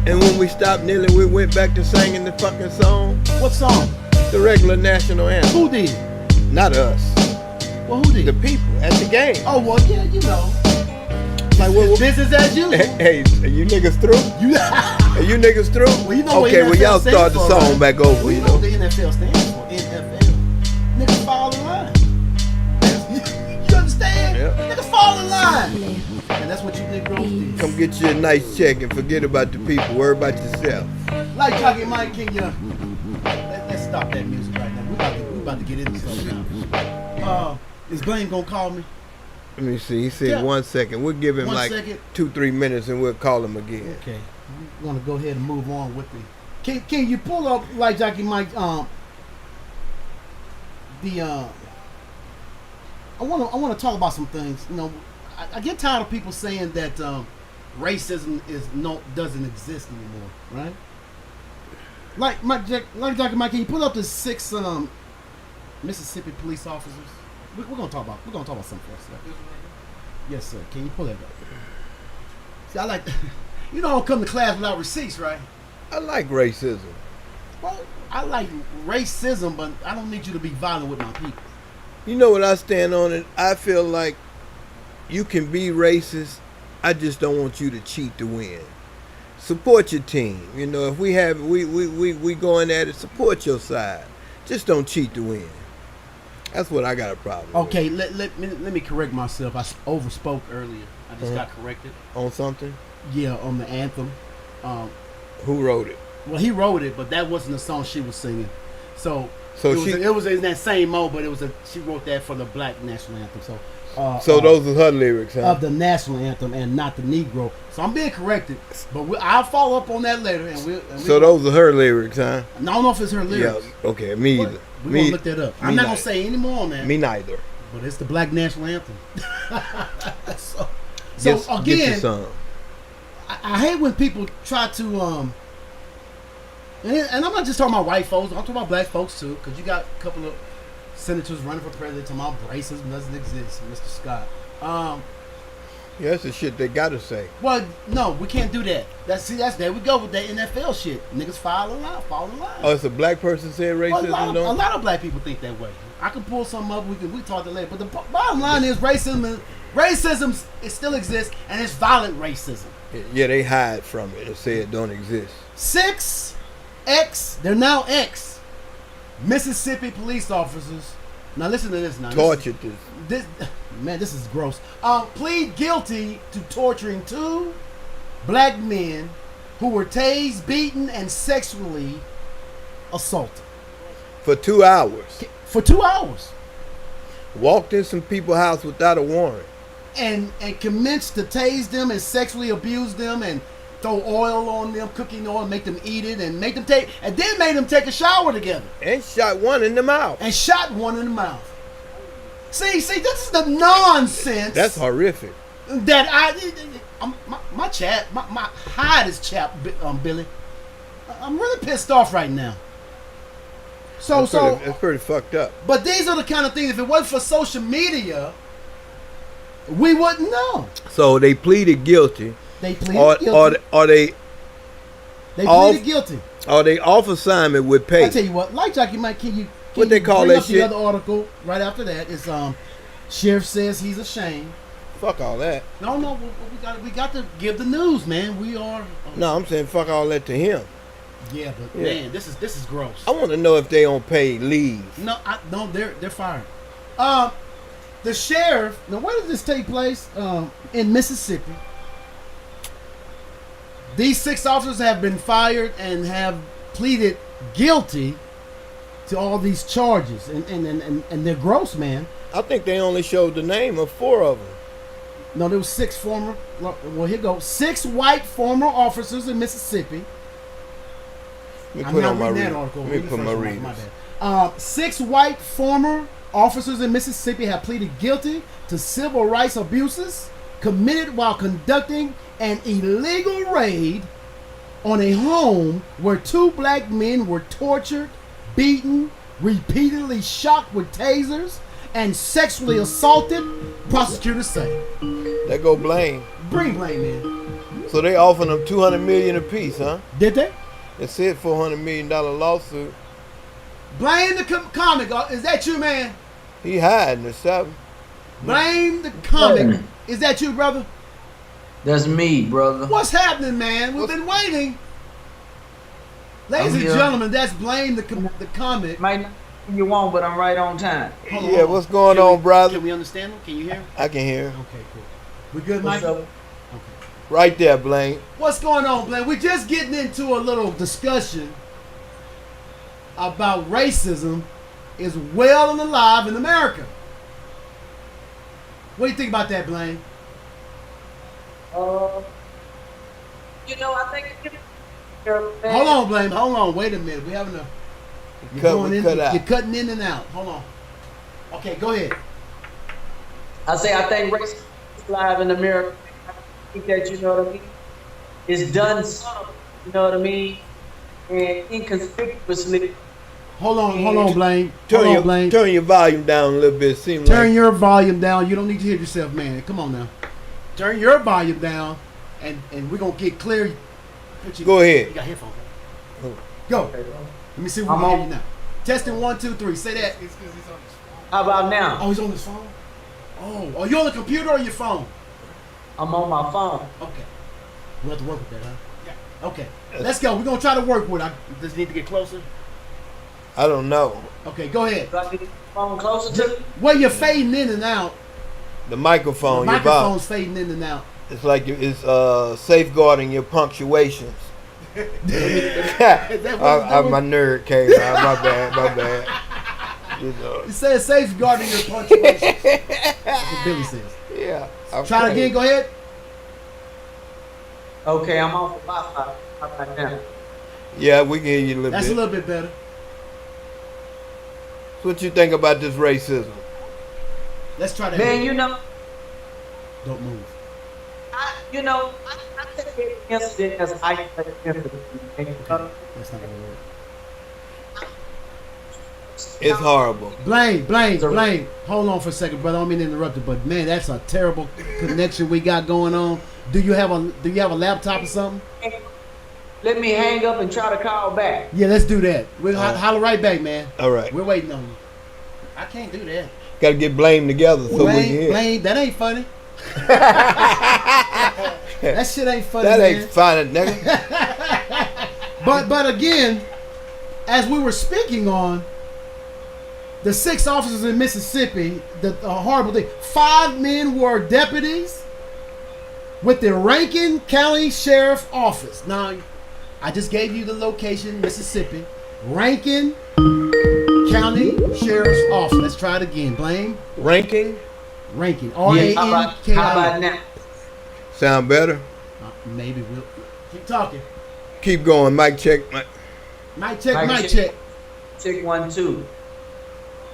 And when we stopped kneeling, we went back to singing the fucking song. What song? The regular national anthem. Who did? Not us. Well, who did? The people at the game. Oh, well, yeah, you know. Like, it's business as usual. Hey, are you niggas through? Are you niggas through? Well, you know okay, well, y'all start the song right? back over, well, you know what the NFL stands for. NFL. Niggas fall in line. You understand? Yep. Niggas fall in line. And that's what you Negroes did. Come get you a nice check and forget about the people. Worry about yourself. Like Jockey Mike, can you... Let's stop that music right now. We about to get into something now. Is Blaine gonna call me? Let me see. He said 1 second. We'll give him 1 like second. 2-3 minutes and we'll call him again. Okay. I'm gonna go ahead and move on with the... Can you pull up, like Jockey Mike, I want to talk about some things. You know, I get tired of people saying that racism doesn't exist anymore, right? Like Jockey Mike, can you pull up the 6 Mississippi police officers? We're gonna talk about something first. Right? Yes, sir. Can you pull that up? See, I like you don't come to class without receipts, right? I like racism. Well, I like racism, but I don't need you to be violent with my people. You know what I stand on it? I feel like you can be racist. I just don't want you to cheat to win. Support your team. You know, if we going at it, support your side. Just don't cheat to win. That's what I got a problem Okay, with. let me correct myself. I overspoke earlier. I just got corrected. On something? Yeah, on the anthem. Who wrote it? Well, he wrote it, but that wasn't the song she was singing. So it was in that same mode, but she wrote that for the Black National Anthem. So those are her lyrics, huh? Of the national anthem and not the Negro. So I'm being corrected, but I'll follow up on that later. So those are her lyrics, huh? I don't know if it's her lyrics. Yeah. Okay, me either. We're gonna look that up. I'm not gonna say any more on that. Me neither. But it's the Black National Anthem. so Get again, your song. I hate when people try to and I'm not just talking about white folks. I'm talking about black folks too, because you got a couple of senators running for president talking about racism doesn't exist, Mr. Scott. Yeah, that's the shit they gotta say. Well, no, we can't do that. That's there we go with that NFL shit. Niggas fall in line. Oh, it's a black person said racism. Well, a lot of black people think that way. I can pull some up. We talk that later. But the bottom line is racism it still exists, and it's violent racism. Yeah, they hide from it and say it don't exist. 6 they're now ex Mississippi police officers. Now listen to this. Now tortured this is gross. Plead guilty to torturing 2 black men who were tased, beaten, and sexually assaulted. For 2 hours. For 2 hours. Walked in some people's house without a warrant. And commenced to tase them and sexually abuse them and throw oil on them, cooking oil, make them eat it, and make them take, and then made them take a shower together. And shot one in the mouth. And shot one in the mouth. See, this is the nonsense. That's horrific. That my hide is chapped, Billy. I'm really pissed off right now. It's pretty fucked up. But these are the kind of things, if it wasn't for social media, we wouldn't know. So they pleaded guilty. They pleaded guilty. They pleaded guilty. Are they off assignment with pay? I tell you what, like Jockey Mike, can you what they call bring that up shit? The other article right after that is sheriff says he's ashamed. Fuck all that. No, we got to give the news, man. We are. No, I'm saying fuck all that to him. Yeah, but man, this is gross. I want to know if they on paid leave. No, they're fired. The sheriff. Now, where does this take place? In Mississippi. These 6 officers have been fired and have pleaded guilty to all these charges, and they're gross, man. I think they only showed the name of 4 of them. No, there was 6 former. Well, here goes 6 white former officers in Mississippi. Let me put on my reading. Let me put my reading. 6 white former officers in Mississippi have pleaded guilty to civil rights abuses committed while conducting an illegal raid on a home where 2 black men were tortured, beaten, repeatedly shot with tasers, and sexually assaulted, prosecutors say. That go Blame. Bring Blame in. So they offering them $200 million apiece, huh? Did they? It said $400 million lawsuit. Blame the comic. Is that you, man? He hiding or something. Blame the comic. Is that you, brother? That's me, brother. What's happening, man? We've been waiting. Ladies and gentlemen, that's Blame the comic. Might not be you want, but I'm right on time. Hold on. What's going on, brother? Can we understand him? Can you hear? I can hear. Okay, cool. We good, Mike? Okay. Right there, Blame. What's going on, Blame? We're just getting into a little discussion about racism is well and alive in America. What do you think about that, Blame? I think. Hold on, Blame. Hold on. Wait a minute. We having a. You're cutting in and out. Hold on. Okay, go ahead. I think racism is alive in America. I think that, you know what I mean, it's done subtle, you know what I mean, and inconspicuously. Hold on, Blame. Blame. Turn your volume down a little bit. Turn your volume down. You don't need to hear yourself, man. Come on now. Turn your volume down, and we're gonna get clear. Go ahead. You got headphones. Go. Let me see if we can hear you now. Testing 1, 2, 3. Say that. How about now? Oh, he's on his phone? Oh, are you on the computer or your phone? I'm on my phone. Okay. We'll have to work with that, huh? Yeah. Okay. Let's go. We're going to try to work with it. Does it need to get closer? I don't know. Okay, go ahead. Do I get the phone closer to me? Well, you're fading in and out. The microphone. The microphone's fading in and out. It's like it's safeguarding your punctuations. My nerd came out. My bad. You know. It says safeguarding your punctuations. That's what Billy says. Yeah. Try it again. Go ahead. Okay, I'm off the Wi-Fi. How about now? Yeah, we can hear you a little bit. That's a little bit better. What you think about this racism? Let's try that. Man, you know. Don't move. I take every incident as isolated incident. That's not gonna work. It's horrible. Blame. Hold on for a second, brother. I don't mean to interrupt you, but man, that's a terrible connection we got going on. Do you have a laptop or something? Let me hang up and try to call back. Yeah, let's do that. We'll holler right back, man. All right. We're waiting on you. I can't do that. Got to get Blame together so we can hear. Blame. That ain't funny. That shit ain't funny. That man. ain't funny, nigga. But again, as we were speaking on the 6 officers in Mississippi, the horrible thing. 5 men were deputies. with the Rankin County Sheriff's Office. Now, I just gave you the location, Mississippi. Rankin County Sheriff's Office. Let's try it again. Blame. Ranking. R-A-N-K-I-N. How about now? Sound better? Maybe we'll keep talking. Keep going. Mic check. Mic check. Check 1, 2.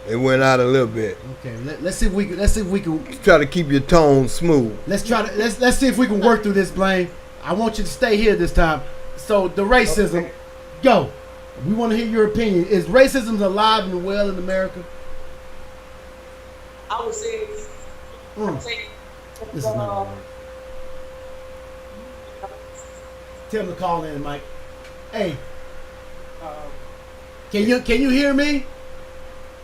It went out a little bit. Okay, let's see if we can try to keep your tone smooth. Let's see if we can work through this, Blaine. I want you to stay here this time. So the racism, go. We want to hear your opinion. Is racism alive and well in America? I would say. This is not right. Tell him to call in, Mike. Hey, can you hear me?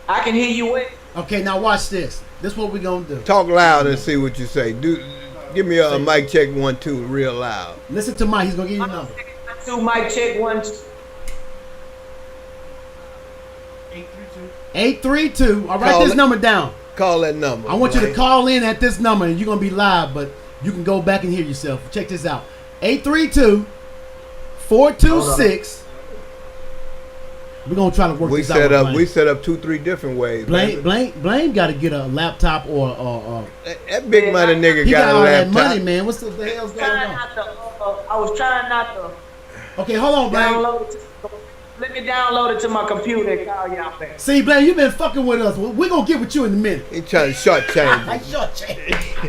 I can hear you. Okay, now watch this. This is what we're gonna do. Talk loud and see what you say. Give me a mic check 1, 2 real loud. Listen to Mike. He's gonna give you a number. 2 mic check 1, 2. 832. All right, this number down. Call that number. I want you to call in at this number, and you're gonna be live, but you can go back and hear yourself. Check this out. 832-426. We're gonna try to work this out. We set up 2-3 different ways. Blaine got to get a laptop or that big money nigga got a all laptop. That money, man. What's the hell's going on? I was trying not to. Okay, hold on, Blaine. Let me download it to my computer and call y'all back. See, Blaine, you been fucking with us. We're gonna get with you in a minute. He trying to shortchange.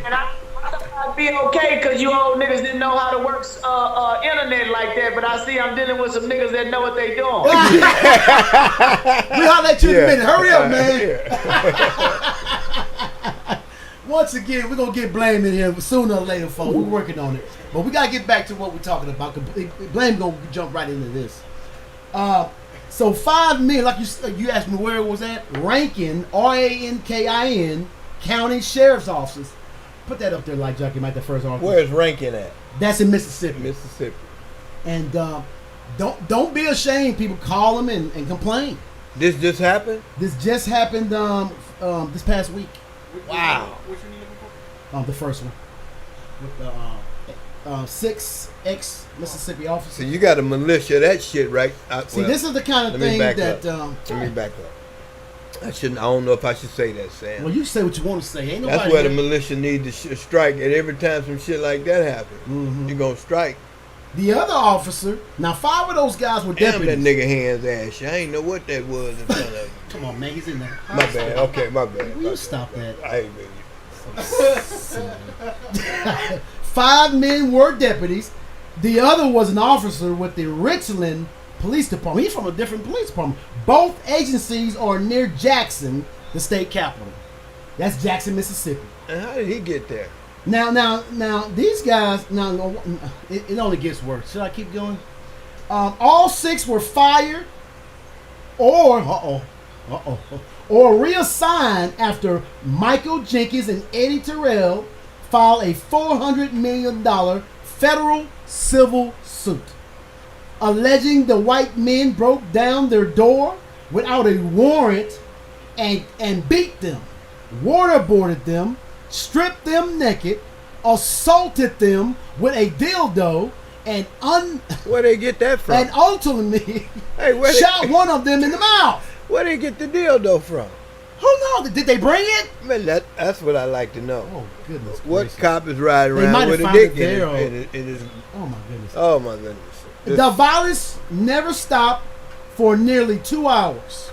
And I thought I'd be okay because you old niggas didn't know how to work internet like that, but I see I'm dealing with some niggas that know what they doing. We holler at you in a minute. Hurry up, man. Once again, we're gonna get Blame in here sooner or later, folks. We're working on it, but we gotta get back to what we're talking about. Blame gonna jump right into this. So 5 million, like you asked me where it was at. Rankin, R-A-N-K-I-N, County Sheriff's Office. Put that up there, like Jackie, Mike, the first article. Where's Rankin at? That's in Mississippi. Mississippi. And don't be ashamed, people. Call them and complain. This just happened? This just happened this past week. Wow. Which one you looking for? The first one. With the 6X Mississippi officer. So you got a militia that shit, right? This is the kind of thing that. Let me back up. I don't know if I should say that, Sam. Well, you say what you want to say. Ain't That's where the militia need to strike. And every time some shit like that happens, you're gonna strike. The other officer. Now, 5 of those guys were deputies. Damn, that nigga hands ass. I ain't know what that was in front of him. Come on, man. He's in there. My bad. Okay, my bad. Will you stop that? I ain't really. 5 men were deputies. The other was an officer with the Richland Police Department. He's from a different police department. Both agencies are near Jackson, the state capital. That's Jackson, Mississippi. And how did he get there? Now, these guys. Now, it only gets worse. Should I keep going? All 6 were fired, or reassigned after Michael Jenkins and Eddie Terrell filed a $400 million federal civil suit, alleging the white men broke down their door without a warrant and beat them, waterboarded them, stripped them naked, assaulted them with a dildo, and where they get that from? And ultimately shot one of them in the mouth. Where they get the dildo from? Who knows? Did they bring it? Man, that's what I like to know. Oh goodness! What gracious. cop is riding around with a dick in his? Oh my goodness! Oh my goodness! The violence never stopped for nearly 2 hours.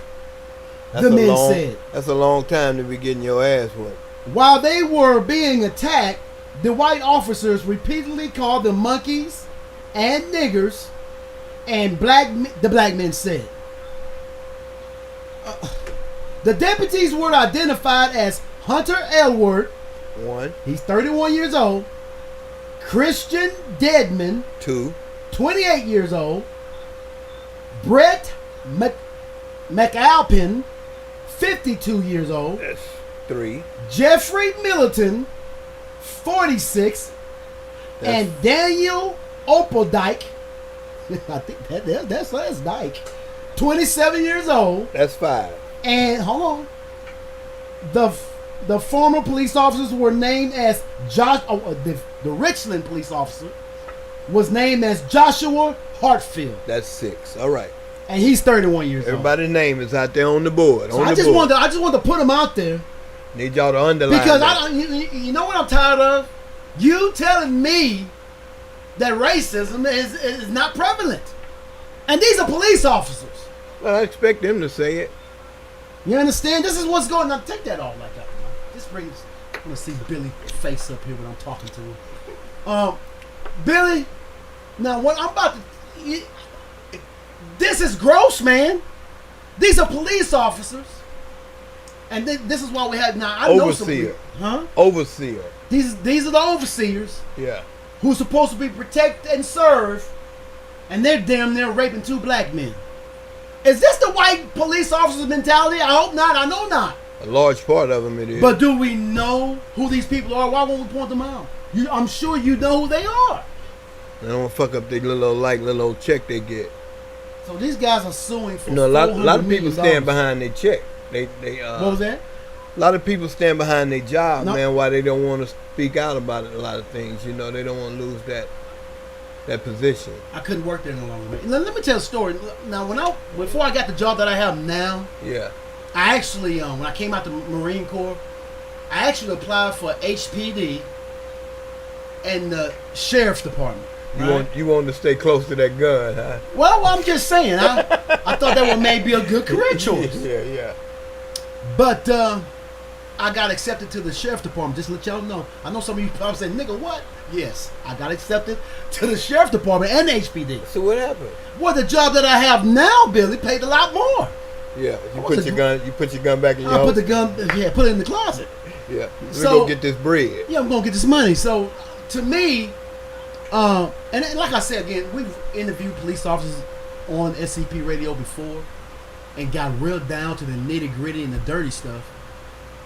The men said. That's a long time to be getting your ass whooped. While they were being attacked, the white officers repeatedly called them monkeys and niggers, and the black men said. The deputies were identified as Hunter Elward, 1. He's 31 years old. Christian Deadman, 2. 28 years old. Brett McAlpin, 52 years old. That's 3. Jeffrey Milliton, 46. And Daniel Opeldyke, I think that's Dyke, 27 years old. That's 5. And hold on, The former police officers were named as the Richland police officer was named as Joshua Hartfield. That's 6. All right. And he's 31 years old. Everybody's name is out there on the board. So I just wanted to put him out there. Need y'all to underline because that. You know what I'm tired of? You telling me that racism is not prevalent. And these are police officers. Well, I expect them to say it. You understand? This is what's going on. Take that off like that. Just bring this. I want to see Billy's face up here when I'm talking to him. Billy, now what I'm about to... This is gross, man. These are police officers. And this is why we have... Now, I know some... Overseer. Huh? Overseer. These are the overseers. Yeah. Who's supposed to be protect and serve. And they're damn near raping 2 black men. Is this the white police officer's mentality? I hope not. I know not. A large part of them it is. But do we know who these people are? Why won't we point them out? I'm sure you know who they are. They don't fuck up their little old check they get. So these guys are suing for a lot of people stand behind their check. They what was that? A lot of people stand behind their job, man. Why they don't want to speak out about it? A lot of things, they don't want to lose that position. I couldn't work there no longer. Let me tell a story. Now, before I got the job that I have now, yeah, I actually when I came out the Marine Corps, I actually applied for HPD and the Sheriff's Department. You want to stay close to that gun, huh? Well, I'm just saying. I thought that would maybe a good career choice. Yeah. But I got accepted to the Sheriff's Department. Just to let y'all know. I know some of you probably say, nigga, what? Yes, I got accepted to the Sheriff's Department and HPD. So what happened? Well, the job that I have now, Billy, paid a lot more. Yeah, you put your gun back in your put it in the closet. Yeah, we're going to get this bread. Yeah, I'm going to get this money. So, to me, and like I said, again, we've interviewed police officers on SCP radio before and got real down to the nitty gritty and the dirty stuff.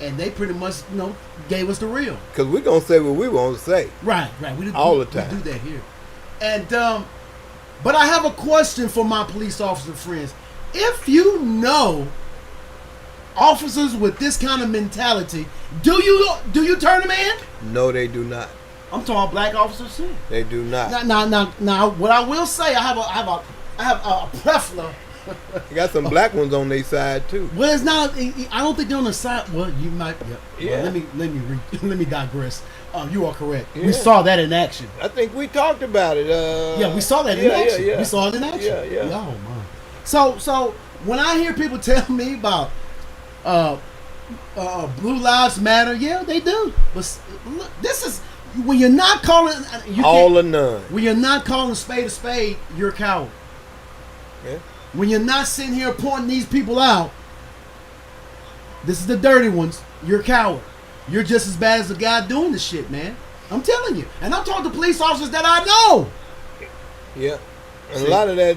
And they pretty much, gave us the real. Because we're going to say what we want to say. Right. We all the time. We do that here. And, but I have a question for my police officer friends. If you know officers with this kind of mentality, do you turn them in? No, they do not. I'm talking black officers too. They do not. Now, what I will say, I have a prefla. You got some black ones on their side too. Well, it's not. I don't think they're on the side. Well, you might. Yeah. Well, let me digress. You are correct. Yeah. We saw that in action. I think we talked about it. Yeah, we saw that in action. Yeah. We saw it in action. Yeah. Oh my. So when I hear people tell me about Blue Lives Matter, yeah, they do. But look, this is when you're not calling all or none. When you're not calling a spade, you're a coward. Yeah. When you're not sitting here pointing these people out, this is the dirty ones, you're a coward. You're just as bad as the guy doing the shit, man. I'm telling you. And I'm talking to police officers that I know. Yeah. And a lot of that,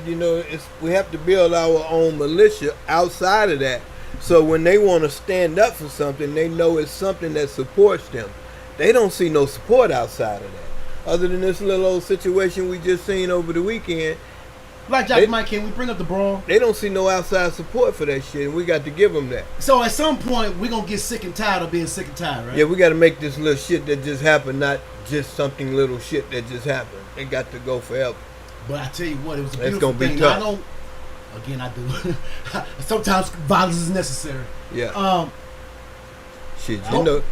we have to build our own militia outside of that. So when they want to stand up for something, they know it's something that supports them. They don't see no support outside of that. Other than this little old situation we just seen over the weekend. Like Jack Mike, can we bring up the brawl? They don't see no outside support for that shit, and we got to give them that. So at some point, we're going to get sick and tired of being sick and tired, right? Yeah, we got to make this little shit that just happened, not just something little shit that just happened. It got to go forever. But I tell you what, it was a That's beautiful gonna be thing. tough. I do. Sometimes violence is necessary. Yeah. Shit, you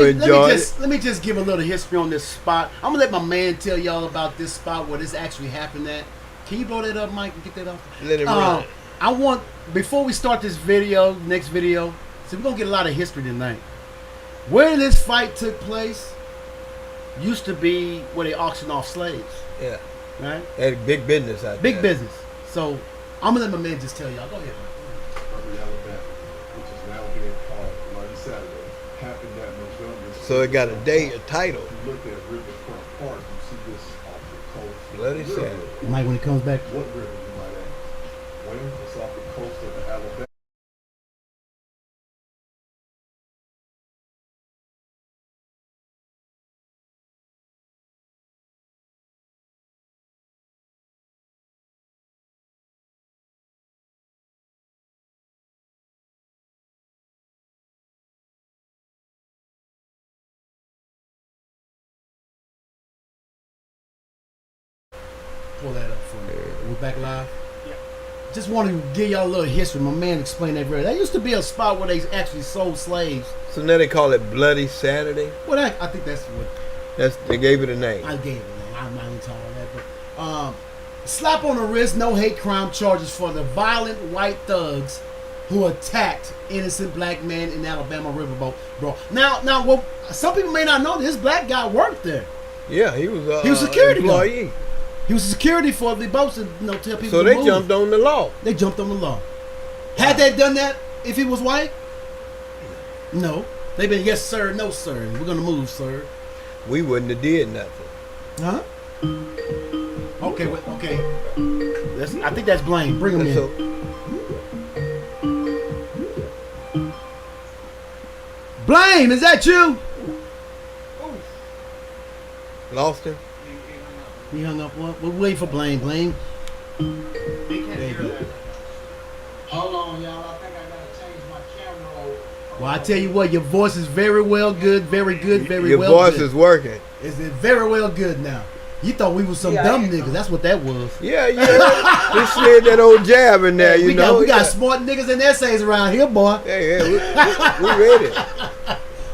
enjoy it. Let me just give a little history on this spot. I'm going to let my man tell y'all about this spot where this actually happened at. Can you blow that up, Mike, and get that off? Let it run. I want, before we start this next video, so we're going to get a lot of history tonight. Where this fight took place used to be where they auctioned off slaves. Yeah. Right? They had big business out there. Big business. So, I'm going to let my man just tell y'all. Go ahead, Alabama, which is now being called Bloody Saturday, happened that November. So it got a title. If you look at Riverfront Park, you see this off the coast. Bloody Saturday. Mike, when it comes back. What river you might ask? When it's off the coast of the Alabama. pull that up for me. We're back live. Yeah. Just want to give y'all a little history. My man explained that very. That used to be a spot where they actually sold slaves. So now they call it Bloody Saturday. Well, I think that's what. They gave it a name. I gave it a name. I'm not even talking about that, but slap on the wrist, no hate crime charges for the violent white thugs who attacked innocent black men in Alabama riverboat. Bro, now, well, some people may not know this black guy worked there. Yeah, he was a security employee. He was security for the boats to tell people. So to they move. jumped on the law. They jumped on the law. Had they done that if he was white? No. They've been yes sir, no sir. We're gonna move, sir. We wouldn't have did nothing. Huh? Okay, okay. I think that's Blaine. Bring him in. Blaine, is that you? Lost him? He hung up. What? We're waiting for Blaine. Blaine. There you go. Hold on, y'all. I think I gotta change my camera over. Well, I tell you what, your voice is very well good, very good, very your well voice good. is working. Is it very well good now? You thought we was some dumb niggas. That's what that was. Yeah. We slid that old jab in there, you know. We got smart niggas and essays around here, boy. Yeah, we ready.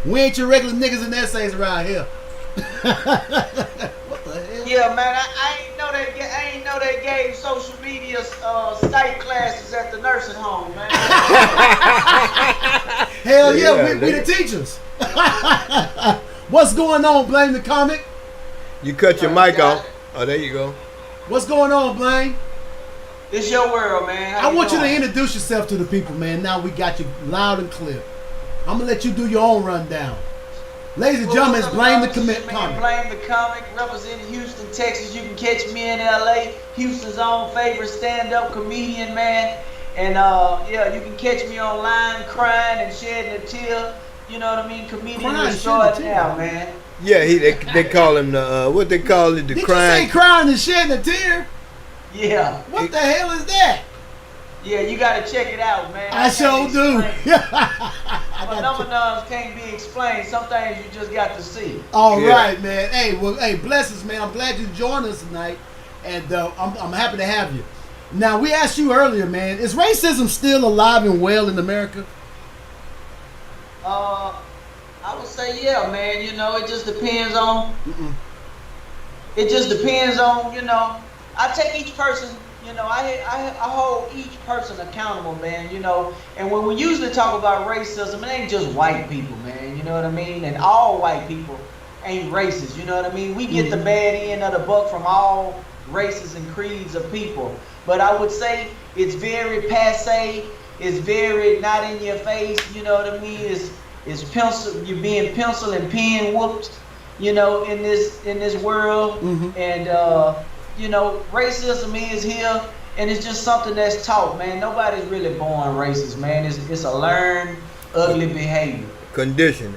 We ain't your regular niggas and essays around here. What the hell? Yeah, man, I ain't know they gave social media psych classes at the nursing home, man. Hell yeah, we the teachers. What's going on, Blaine the comic? You cut your mic off. Oh, there you go. What's going on, Blaine? It's your world, man. I want you to introduce yourself to the people, man. Now we got you loud and clear. I'm gonna let you do your own rundown. Ladies and gentlemen, it's Blaine the comic. Blaine the comic, representing Houston, Texas. You can catch me in LA, Houston's own favorite stand-up comedian, man. And you can catch me online crying and shedding a tear. You know what I mean? Comedian extraordinaire, man. Yeah, they call him the what they call it, the Did crying. you say crying and shedding a tear? Yeah. What the hell is that? Yeah, you gotta check it out, man. I sure do. Phenomenons can't be explained. Some things you just got to see. All right, man. Hey, bless us, man. I'm glad you joined us tonight, and I'm happy to have you. Now, we asked you earlier, man. Is racism still alive and well in America? I would say yeah, man. You know, it just depends on. It just depends on, you know. I take each person. You know, I hold each person accountable, man, you know. And when we usually talk about racism, it ain't just white people, man, you know what I mean? And all white people ain't racist, you know what I mean? We get the bad end of the buck from all races and creeds of people. But I would say it's very passe, it's very not in your face, you know what I mean? It's pencil, you're being pencil and pen whooped, you know, in this world. And you know, racism is here, and it's just something that's taught, man. Nobody's really born racist, man. It's a learned, ugly behavior. Conditioning,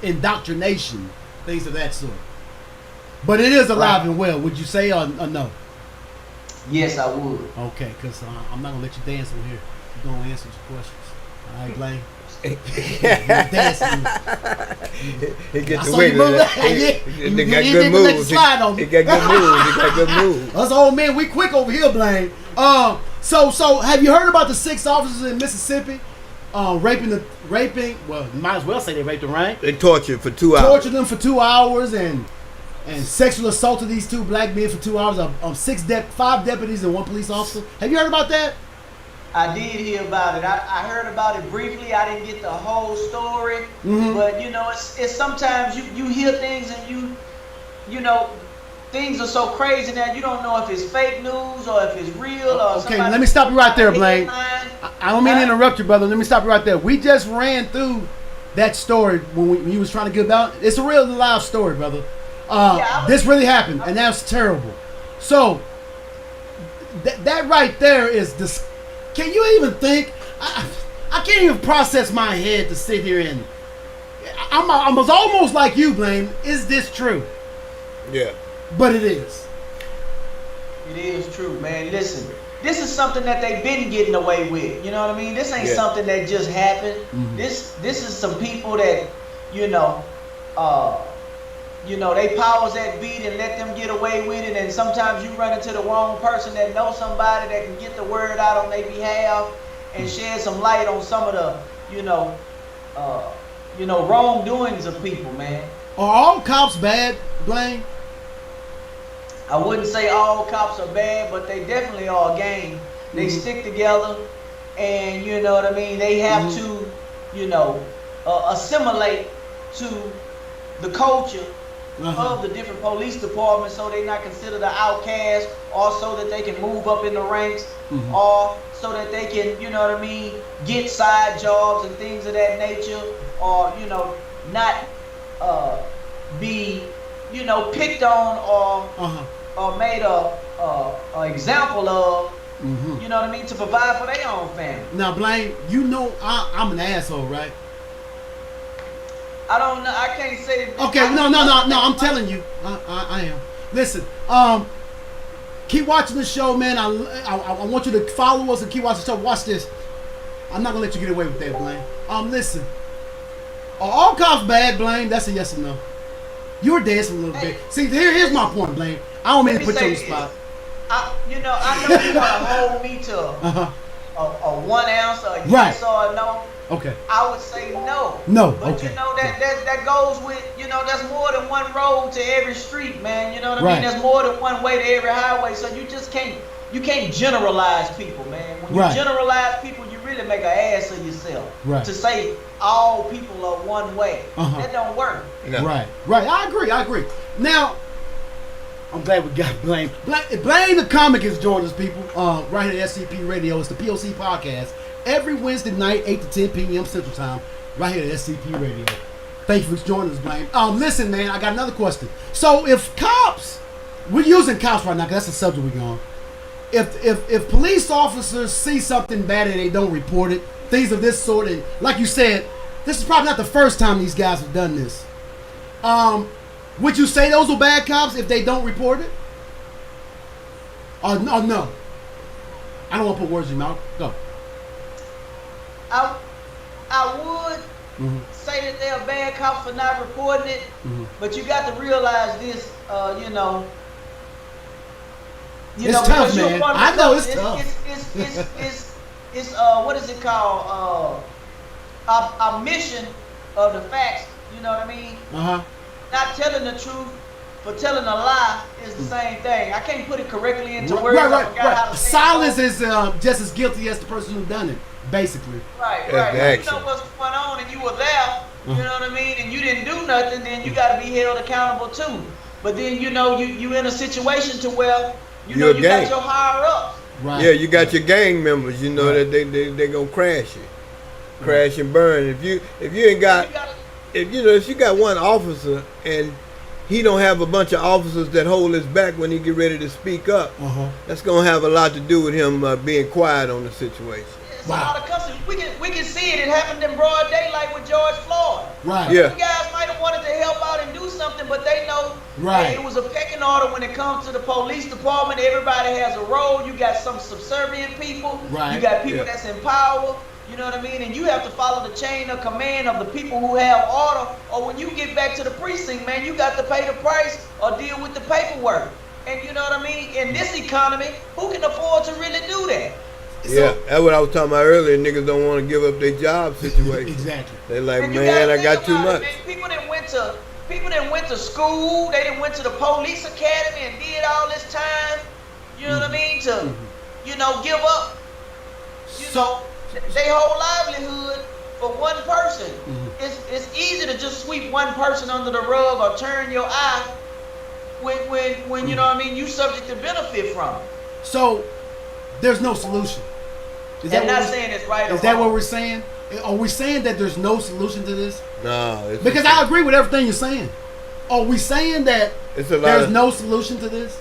indoctrination, things of that sort. But it is alive and well, would you say, or no? Yes, I would. Okay, because I'm not going to let you dance over here. You're going to answer some questions. All right, Blaine? He gets the weight of that. They got good moves. He got good moves. Us old men, we quick over here, Blaine. So have you heard about the 6 officers in Mississippi raping? Well, you might as well say they raped them, right? They tortured for 2 hours. Tortured them for 2 hours and sexually assaulted these 2 black men for 2 hours. 5 deputies and 1 police officer. Have you heard about that? I did hear about it. I heard about it briefly. I didn't get the whole story, but you know, it's sometimes you hear things and you know, things are so crazy that you don't know if it's fake news or if it's real. Or okay, let me stop you right there, Blaine. I don't mean to interrupt you, brother. Let me stop you right there. We just ran through that story when you was trying to get about. It's a real live story, brother. This really happened, and that's terrible. So that right there is this. Can you even think? I can't even process my head to sit here and. I'm almost like you, Blaine. Is this true? Yeah. But it is. It is true, man. Listen, this is something that they've been getting away with. You know what I mean? This ain't something that just happened. This is some people that, you know, you know, they powers that beat and let them get away with it. And sometimes you run into the wrong person that knows somebody that can get the word out on their behalf and shed some light on some of the, wrongdoings of people, man. Are all cops bad, Blaine? I wouldn't say all cops are bad, but they definitely are a gang. They stick together, and you know what I mean? They have to, assimilate to the culture of the different police departments, so they're not considered an outcast, or so that they can move up in the ranks, or so that they can, get side jobs and things of that nature, or, not be, picked on or made a example of, you know what I mean, to provide for their own family. Now, Blaine, I'm an asshole, right? I don't know. I can't say that. Okay, no. I'm telling you, I am. Listen, keep watching the show, man. I want you to follow us and keep watching the show. Watch this. I'm not gonna let you get away with that, Blaine. Listen. Are all cops bad, Blaine? That's a yes or no. You were dancing a little bit. See, here's my point, Blaine. I don't mean to put you on the spot. I know you want to hold me to a 1 ounce, a yes or a no. Okay. I would say no. No. But okay. That goes with, there's more than one road to every street, man. You know what I mean? There's more than one way to every highway. So you just can't generalize people, man. When you generalize people, you really make an ass of yourself. Right. To say all people are one way. That don't work. No. Right. I agree. Now, I'm glad we got Blaine. Blaine the comic has joined us, people. Right here at SCP Radio. It's the POC Podcast. Every Wednesday night, 8 to 10 p.m. Central Time. Right here at SCP Radio. Thank you for joining us, Blaine. Listen, man, I got another question. So if cops, we're using cops right now because that's the subject we're on. If police officers see something bad and they don't report it, things of this sort, and like you said, this is probably not the first time these guys have done this. Would you say those are bad cops if they don't report it? Or no? I don't want to put words in your mouth. Go. I would say that they're bad cops for not reporting it, but you got to realize this, it's tough, man. I know it's tough. It's what is it called? A mission of the facts. You know what I mean? Not telling the truth, but telling a lie is the same thing. I can't put it correctly into words. Right. Silence is just as guilty as the person who done it, basically. Right. If you know what's going on and you were there, you know what I mean, and you didn't do nothing, then you got to be held accountable too. But then you in a situation to where you got your higher ups. Right. Yeah, you got your gang members. You know that they gonna crash you, crash and burn. If you ain't got, if you got one officer and he don't have a bunch of officers that hold his back when he get ready to speak up, that's gonna have a lot to do with him being quiet on the situation. It's a lot of custody. We can see it. It happened in broad daylight with George Floyd. Right. Yeah. You guys might have wanted to help out and do something, but they know hey, it was a pecking order when it comes to the police department. Everybody has a role. You got some subservient people. Right. You got people that's in power. You know what I mean? And you have to follow the chain of command of the people who have order. Or when you get back to the precinct, man, you got to pay the price or deal with the paperwork. And you know what I mean? In this economy, who can afford to really do that? Yeah, that's what I was talking about earlier. Niggas don't want to give up their job situation. Exactly. They like, man, I got too much. People that went to school, they done went to the police academy and did all this time. You know what I mean? To, give up. Their whole livelihood for one person. It's easy to just sweep one person under the rug or turn your eye when you know what I mean, you subject to benefit from it. So there's no solution. I'm not saying it's right or wrong. Is that what we're saying? Are we saying that there's no solution to this? No. Because I agree with everything you're saying. Are we saying that there's no solution to this?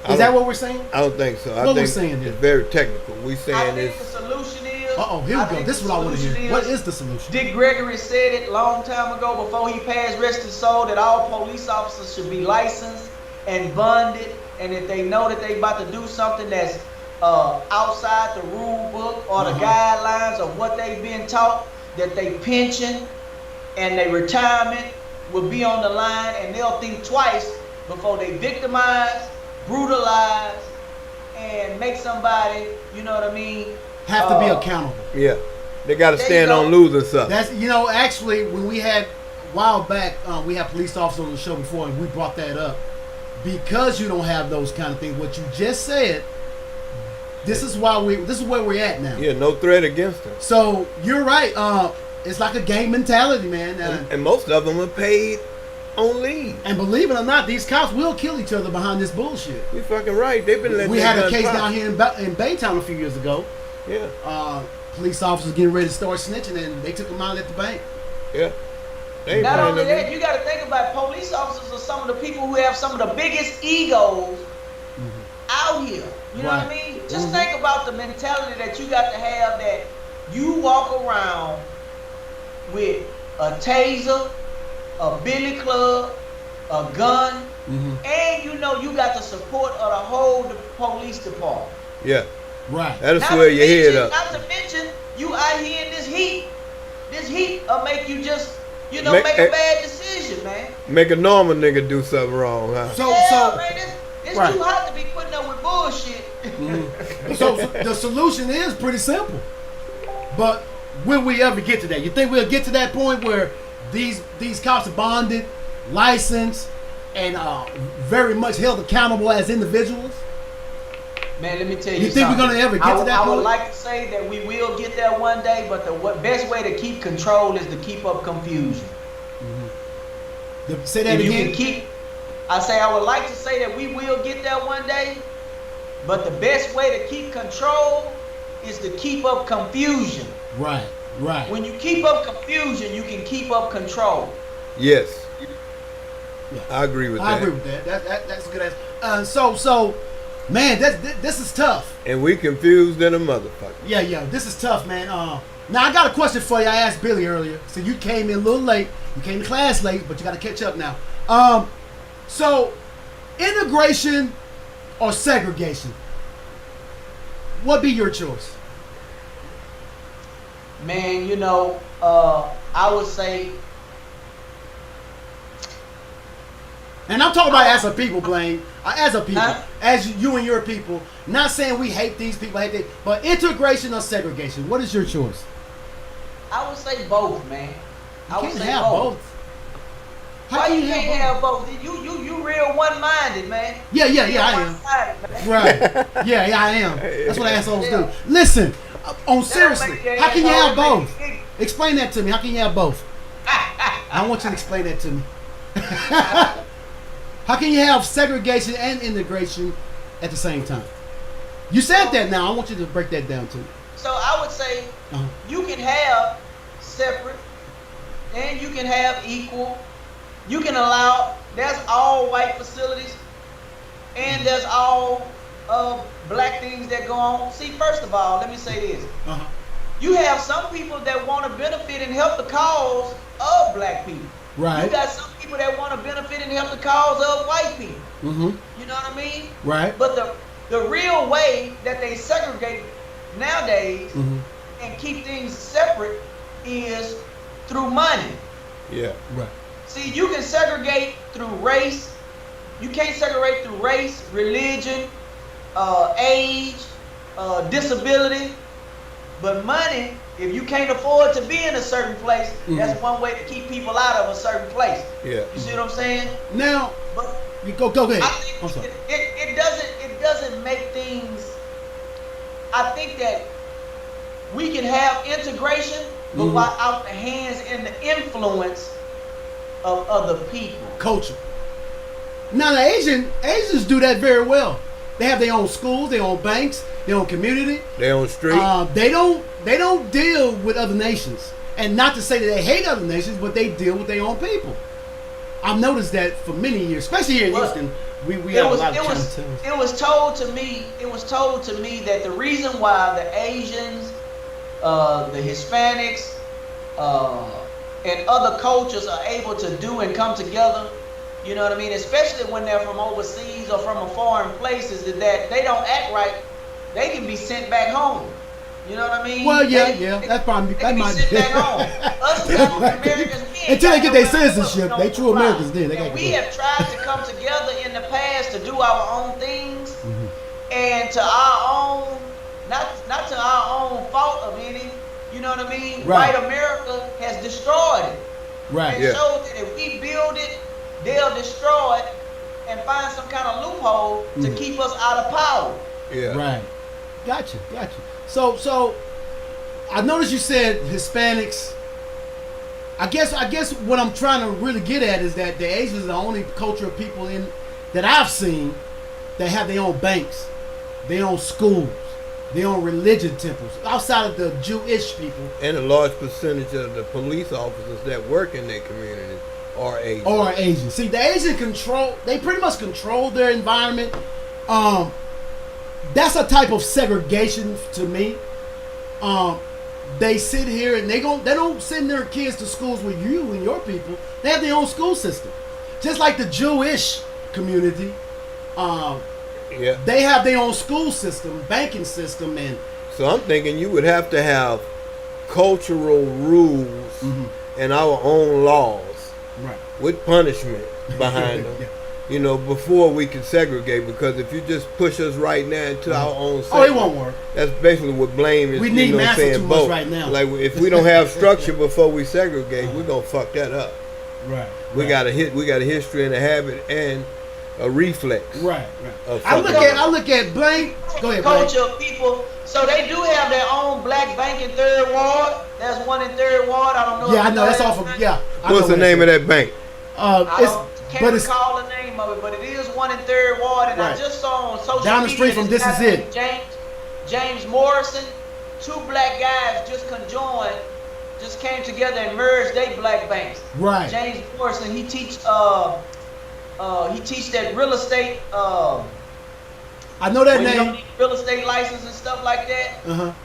Is that what we're saying? I don't think so. What are we saying here? It's very technical. We saying the solution is. Here we go. This is what I want to hear. What is the solution? Dick Gregory said it a long time ago before he passed, rest his soul, that all police officers should be licensed and bonded, and if they know that they about to do something that's outside the rule book or the guidelines of what they've been taught, that they pension and they retirement will be on the line, and they'll think twice before they victimize, brutalize, and make somebody, you know what I mean? Have to be accountable. Yeah. They got to stand on losing something. That's, actually, when we had, a while back, we had police officers on the show before, and we brought that up. Because you don't have those kind of things, what you just said, this is where we're at now. Yeah, no threat against them. So, you're right. It's like a gang mentality, man. And most of them are paid on leave. And believe it or not, these cops will kill each other behind this bullshit. You're fucking right. They've been letting We had a case pop. down here in Baytown a few years ago. Yeah. Police officers getting ready to start snitching, and they took them out at the bank. Yeah. Not only that, you got to think about police officers are some of the people who have some of the biggest egos out here. You know what I mean? Just think about the mentality that you got to have, that you walk around with a taser, a billy club, a gun, and you got the support of the whole police department. Yeah. Right. That'll swell your head up. Not to mention, you out here in this heat. This heat will make you just, make a bad decision, man. Make a normal nigga do something wrong, huh? Man, it's too hot to be putting up with bullshit. So the solution is pretty simple. But will we ever get to that? You think we'll get to that point where these cops are bonded, licensed, and very much held accountable as individuals? Man, let me tell you You think something. we're going to ever get to that point? I would like to say that we will get there one day, but the best way to keep control is to keep up confusion. Say that again. I would like to say that we will get there one day, but the best way to keep control is to keep up confusion. Right. When you keep up confusion, you can keep up control. Yes. Yeah. I agree with that. I agree with that. That's a good answer. So, man, this is tough. And we confused in a motherfucker. Yeah, this is tough, man. Now, I got a question for you. I asked Billy earlier. So you came in a little late. You came to class late, but you got to catch up now. So, integration or segregation? What be your choice? Man, I would say... And I'm talking about as a people, Blaine. As a people. As you and your people. Not saying we hate these people, but integration or segregation? What is your choice? I would say both, man. You can't have both. Why you can't have both? You real one-minded, man. Yeah, I am. Right. Yeah, I am. That's what assholes do. Listen, seriously, how can you have both? Explain that to me. How can you have both? I want you to explain that to me. How can you have segregation and integration at the same time? You said that now. I want you to break that down to me. So I would say you can have separate and you can have equal. You can allow, there's all white facilities and there's all black things that go on. See, first of all, let me say this. You have some people that want to benefit and help the cause of black people. Right. You got some people that want to benefit and help the cause of white people. You know what I mean? Right. But the real way that they segregate nowadays and keep things separate is through money. Yeah. Right. See, you can segregate through race. You can't segregate through race, religion, age, disability. But money, if you can't afford to be in a certain place, that's one way to keep people out of a certain place. Yeah. You see what I'm saying? Now, but you go ahead. I think it doesn't make things. I think that we can have integration, but without the hands and the influence of other people. Culture. Now the Asians do that very well. They have their own schools, their own banks, their own community, their own street. They don't deal with other nations, and not to say that they hate other nations, but they deal with their own people. I've noticed that for many years, especially here in Houston. We have a lot of Chinatown. It was told to me that the reason why the Asians, the Hispanics, and other cultures are able to do and come together, you know what I mean, especially when they're from overseas or from a foreign places, is that they don't act right, they can be sent back home. You know what I mean? Well, yeah, that's probably they can be sent back home. Us Americans, we until they get their citizenship, they true Americans then. We have tried to come together in the past to do our own things, and to our own, not to our own fault of any. You know what I mean? Right. White America has destroyed it. Right. And showed that if we build it, they'll destroy it and find some kind of loophole to keep us out of power. Yeah. Right. Gotcha. So I noticed you said Hispanics. I guess what I'm trying to really get at is that the Asians are the only culture of people that I've seen that have their own banks, their own schools, their own religion temples, outside of the Jewish people. And a large percentage of the police officers that work in their communities are Asian. Or Asian. See, the Asian they pretty much control their environment. That's a type of segregation to me. They sit here and they don't send their kids to schools with you and your people. They have their own school system. Just like the Jewish community. They have their own school system, banking system, and so I'm thinking you would have to have cultural rules and our own laws, right, with punishment behind them. You know, before we can segregate, because if you just push us right now into our own segment, it won't work. That's basically what blame is. We need massa too much right now. Like if we don't have structure before we segregate, we're gonna fuck that up. Right. We got a history and a habit and a reflex. Right. I look at blame. Go ahead, culture of people. So they do have their own black bank in 3rd Ward. There's one in 3rd Ward. I don't know. Yeah, I know. That's off of. Yeah. What's the name of that bank? Can't recall the name of it, but it is one in 3rd Ward, and I just saw on social media. Down the street from This Is It. James Morrison, 2 black guys just came together and merged their black banks. Right. James Morrison, he teach that real estate. I know that name. You don't need real estate license and stuff like that.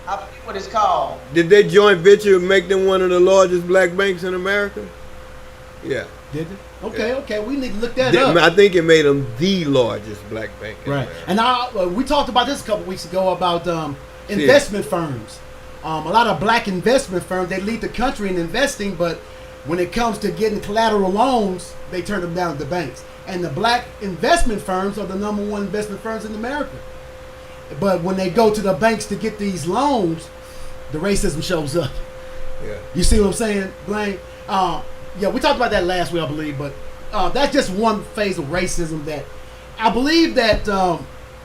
I forget what it's called. Did they joint venture make them one of the largest black banks in America? Yeah. Did they? Okay. We need to look that up. I think it made them the largest black bank in America. And we talked about this a couple weeks ago about investment firms. A lot of black investment firms, they lead the country in investing, but when it comes to getting collateral loans, they turn them down to the banks. And the black investment firms are the #1 investment firms in America. But when they go to the banks to get these loans, the racism shows up. Yeah. You see what I'm saying, Blaine? We talked about that last week, I believe, but that's just one phase of racism that I believe that.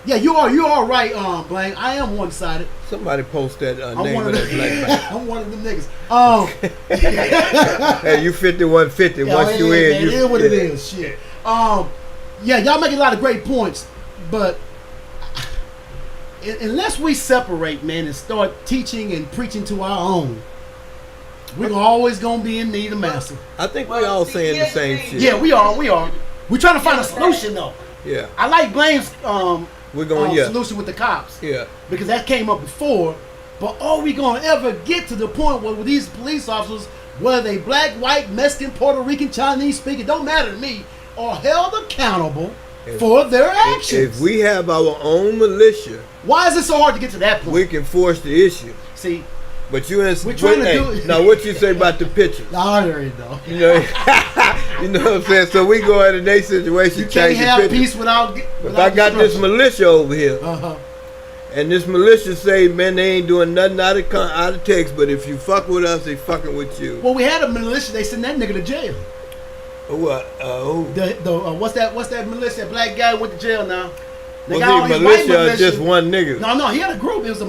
You are right, Blaine. I am one-sided. Somebody post that name of that black bank. I'm one of them niggas. Hey, you 5150. What you in? It is what it is. Shit. Y'all make a lot of great points, but unless we separate, man, and start teaching and preaching to our own, we're always gonna be in need of massa. I think we're all saying the same shit. Yeah, we are. We're trying to find a solution though. Yeah. I like Blaine's we're going solution with the cops. Yeah. Because that came up before. But are we gonna ever get to the point where these police officers, whether they black, white, Mexican, Puerto Rican, Chinese speaking, don't matter to me, are held accountable for their actions? If we have our own militia, why is it so hard to get to that point? We can force the issue. See, but you ain't. We're trying to do it. Now, what you say about the pictures? I already know. You know what I'm saying. So we go into their situation. You can't have peace without. If I got this militia over here, and this militia say, man, they ain't doing nothing out of text, but if you fuck with us, they fucking with you. Well, we had a militia. They sent that nigga to jail. What? What's that militia? That black guy went to jail now. Was he militia or just one nigga? No, he had a group. It was a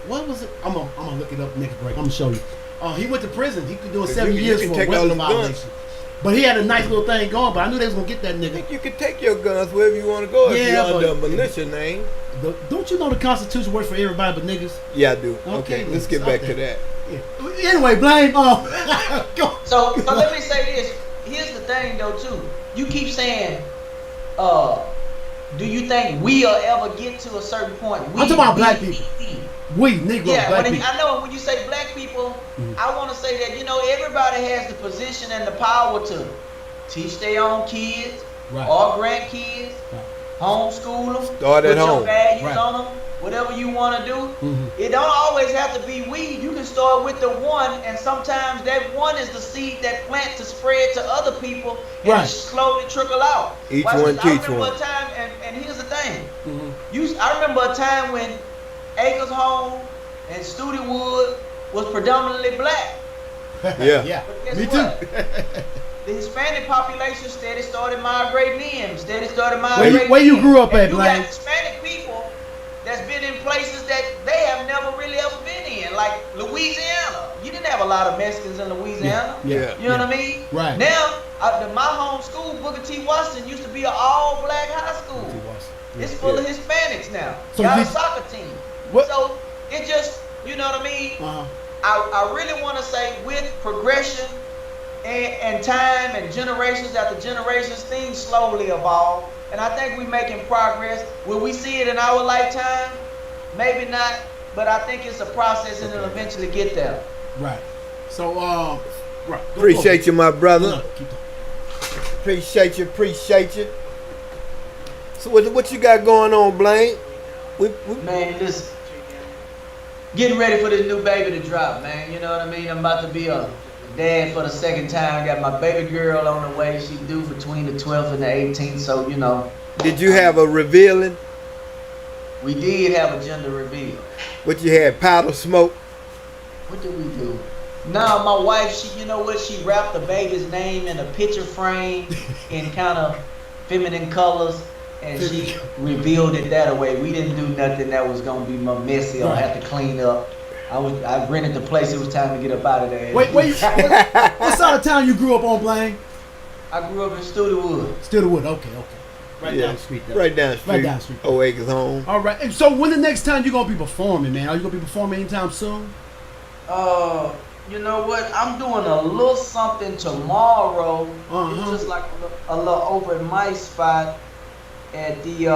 what was it? I'm gonna look it up next break. I'm gonna show you. He went to prison. He could do 7 years for a weapons violation. But he had a nice little thing going. But I knew they was gonna get that nigga. I think you can take your guns wherever you want to go if you're under a militia name. Don't you know the Constitution works for everybody but niggas? Yeah, I do. Okay, let's get back to that. Yeah. Anyway, Blaine. So let me say this. Here's the thing, though, too. You keep saying, do you think we'll ever get to a certain point? I'm talking about black people. We, Negro, black people. I know when you say black people, I want to say that, everybody has the position and the power to teach their own kids or grandkids homeschool them, Start at put your home. values on them, whatever you want to do. It don't always have to be weed. You can start with the one, and sometimes that one is the seed that plant to spread to other people and it slowly trickle out. Each one teach I remember one. a time, and here's the thing. I remember a time when Acres Home and Studewood was predominantly black. Yeah. But guess Me what? too. The Hispanic population steady started migrating in. Where you grew up at, You Blaine? got Hispanic people that's been in places that they have never really ever been in, like Louisiana. You didn't have a lot of Mexicans in Louisiana. Yeah. You know what I mean? Right. Now, my home school, Booker T. Washington, used to be an all-black high school. It's full of Hispanics now. So got a did- soccer team. What? So it just, you know what I mean? I really want to say with progression and time and generations after generations, things slowly evolve. And I think we're making progress. Will we see it in our lifetime? Maybe not, but I think it's a process and it'll eventually get there. Right. So, right. Appreciate you, my brother. No, keep going. Appreciate you. So what you got going on, Blaine? Man, listen. Getting ready for this new baby to drop, man. You know what I mean? I'm about to be a dad for the second time. Got my baby girl on the way. She due between the 12th and the 18th, so you know. Did you have a revealing? We did have a gender reveal. What you had, powder smoke? What did we do? No, my wife, she, you know what? She wrapped the baby's name in a picture frame in kind of feminine colors, and she revealed it that way. We didn't do nothing that was gonna be messy or have to clean up. I rented the place. It was time to get up out of there. Wait, what side of town you grew up on, Blaine? I grew up in Studewood. Studewood, okay. Right down the street. Right down the street. Right down the street. Oh, Acres Home. All right. And so when the next time you gonna be performing, man? Are you gonna be performing anytime soon? You know what? I'm doing a little something tomorrow. It's just like a little open mic spot at the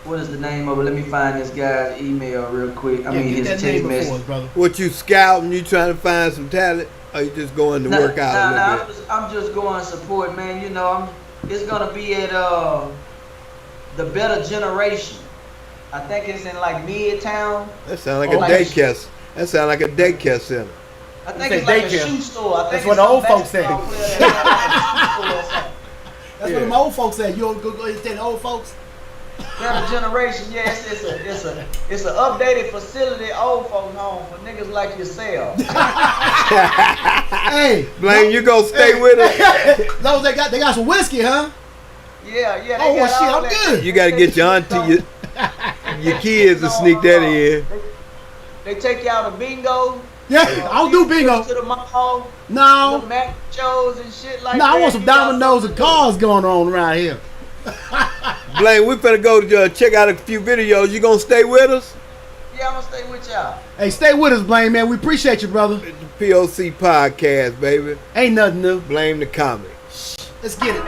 what is the name of it? Let me find this guy's email real quick. I mean his text message. What, you scouting? You trying to find some talent? Or you just going to work out a little bit? I'm just going to support, man. You know, it's gonna be at the Better Generation. I think it's in like Midtown. That sounds like a daycare. That sounds like a daycare center. I think it's like a shoe store. I think That's what the old folks say. That's what the old folks say. You go ahead and the old folks. Better Generation, yes, it's an updated facility, old folks home for niggas like yourself. Hey, Blaine, you gonna stay with us? Those they got some whiskey, huh? Yeah. They Oh got shit, all I'm that. good. You gotta get your auntie, your kids to sneak that in. They take you out to bingo. Yeah, I don't do bingo. To the mall. No. The Mac shows and shit like No, that. I want some dominoes and cars going on around here. Blaine, we finna go to check out a few videos. You gonna stay with us? Yeah, I'm gonna stay with y'all. Hey, stay with us, Blaine, man. We appreciate you, brother. It's the POC Podcast, baby. Ain't nothing new. Blame the comic. Let's get it.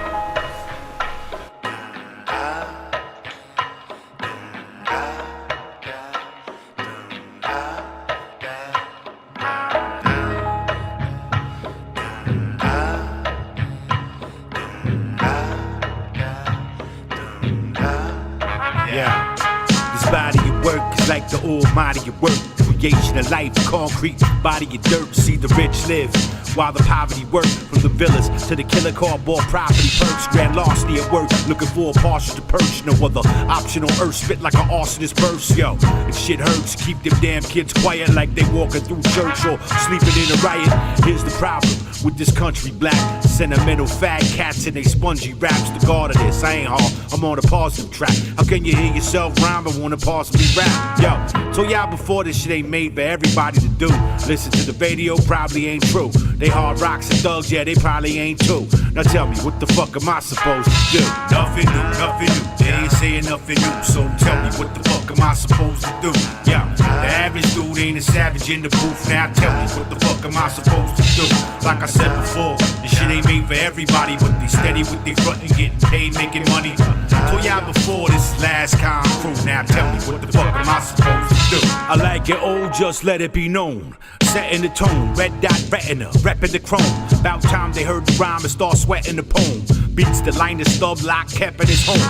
Like the almighty of work, creation of life, concrete, body of dirt, see the rich live, while the poverty work, from the villas to the killer cardboard property perks, grand larceny at work, looking for a partial to purge, no other option on earth, spit like an arsonist burst, yo, if shit hurts, keep them damn kids quiet like they walking through church or sleeping in a riot. Here's the problem with this country, black, sentimental fat cats and they spongy raps, the god of this, I ain't hard, I'm on a positive track, how can you hear yourself rhyme and wanna possibly rap? Yo, told y'all before this shit ain't made for everybody to do. Listen to the radio, probably ain't true. They hard rocks and thugs, yeah, they probably ain't too. Now tell me, what the fuck am I supposed to do? Nothing new. They ain't saying nothing new. So tell me, what the fuck am I supposed to do? Yeah, the average dude ain't a savage in the booth. Now tell me, what the fuck am I supposed to do? Like I said before, this shit ain't made for everybody, but they steady with they front and getting paid, making money. Told y'all before, this last con crew. Now tell me, what the fuck am I supposed to do? I like it old, just let it be known. Setting the tone, red dot retina, repping the chrome. About time they heard the rhyme and start sweating the poem. beats that line the stub lock kept in his home.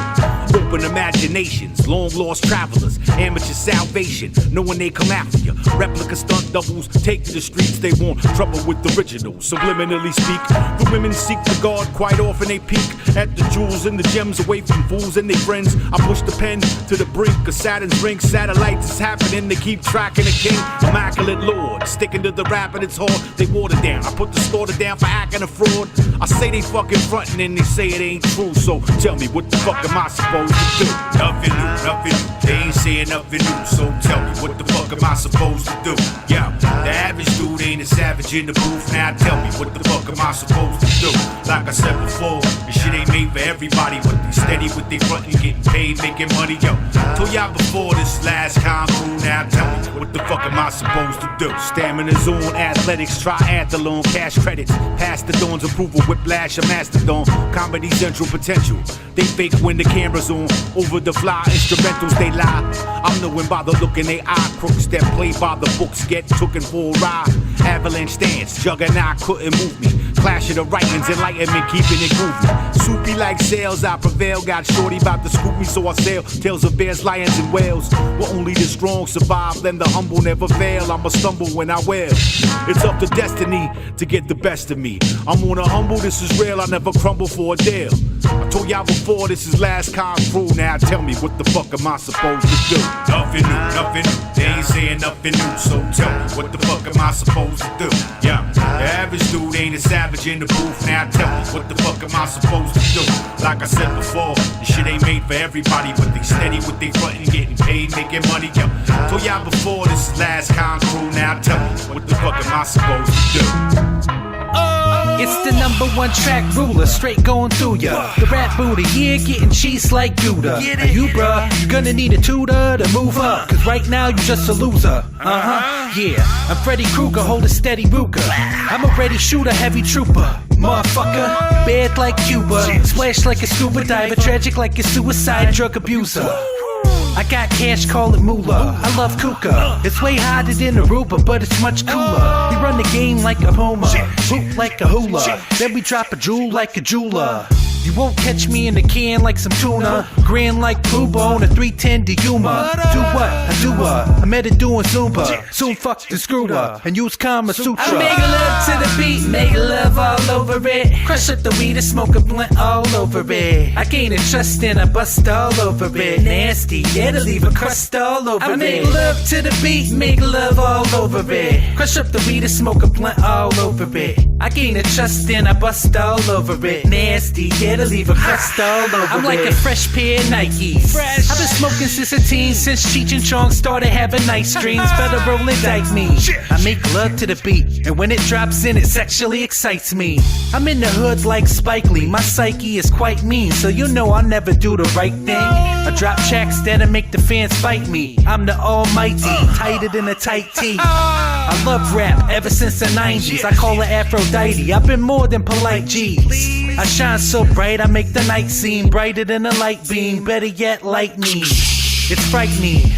Open imaginations, long lost travelers, amateur salvation, knowing they come after you. Replica stunt doubles take to the streets, they want trouble with the originals. Subliminally speak, the women seek the guard, quite often they peek at the jewels and the gems away from fools and their friends. I push the pen to the brink of Saturn's ring, satellites is happening, they keep tracking the king. Immaculate Lord, sticking to the rap and it's hard, they water down. I put the slaughter down for acting a fraud. I say they fucking frontin' and they say it ain't true, so tell me what the fuck am I supposed to do? Nothing new, nothing new. They ain't saying nothing new, so tell me what the fuck am I supposed to do? Yeah, the average dude ain't a savage in the booth. Now tell me what the fuck am I supposed to do? Like I said before, this shit ain't made for everybody, but they steady with they frontin', getting paid, making money. Yo, told y'all before this last con crew. Now tell me what the fuck am I supposed to do? Stamina zone, athletics, triathlon, cash credits, past the dawn's approval, whiplash, a mastodon, comedy central potential. They fake when the camera's on, over the fly instrumentals they lie. I'm knowing by the look in they eye, crooks that play by the books get tooken for a ride. Avalanche stance, juggernaut couldn't move me. Clash of the writings, enlightenment, keeping it groovy. Soupy like sales, I prevail. Got shorty about to scoop me, so I sail. Tales of bears, lions, and whales. Where only the strong survive, then the humble never fail. I'ma stumble when I wail. It's up to destiny to get the best of me. I'm on a humble, this is real, I never crumble for a deal. I told y'all before, this is last con crew. Now tell me what the fuck am I supposed to do? Nothing new, nothing new. They ain't saying nothing new, so tell me what the fuck am I supposed to do? Yeah, the average dude ain't a savage in the booth. Now tell me what the fuck am I supposed to do? Like I said before, this shit ain't made for everybody, but they steady with they frontin', getting paid, making money. Yo, told y'all before, this is last con crew. Now tell me what the fuck am I supposed to do? It's the #1 track ruler, straight going through ya. The rap Buddha, yeah, getting cheese like Gouda. Now you, bruh, you gonna need a tutor to move up, cause right now you just a loser. Yeah, I'm Freddy Krueger, hold a steady Ruger. I'm a ready shooter, heavy trooper. Motherfucker, bad like Cuba, splash like a scuba diver, tragic like a suicide drug abuser. I got cash, call it moolah. I love Kuka. It's way harder than Aruba, but it's much cooler. We run the game like a Puma, hoop like a hula. Then we drop a jewel like a jeweler. You won't catch me in the can like some tuna. Grand like Pluba on a 310 to Yuma. Do what? I do I met her doing Zumba. Soon fuck the screwer and use Kama Sutra. I make love to the beat, make love all over it. Crush up the weed and smoke a blunt all over it. I gain a trust and I bust all over it. Nasty, yeah, to leave a crust all over it. I make love to the beat, make love all over it. Crush up the weed and smoke a blunt all over it. I gain a trust and I bust all over it. Nasty, yeah, to leave a crust all over it. I'm like a fresh pair of Nikes. I've been smoking since a teen, since Cheech and Chong started having nice dreams. Federal indict me. I make love to the beat, and when it drops in, it sexually excites me. I'm in the hood like Spike Lee. My psyche is quite mean, so you know I'll never do the right thing. I drop tracks that'll make the fans fight me. I'm the almighty, tighter than a tight tee. I love rap ever since the 90s. I call it Aphrodite. I've been more than polite G's. I shine so bright, I make the night seem brighter than a light beam. Better yet, light me. It's frightening.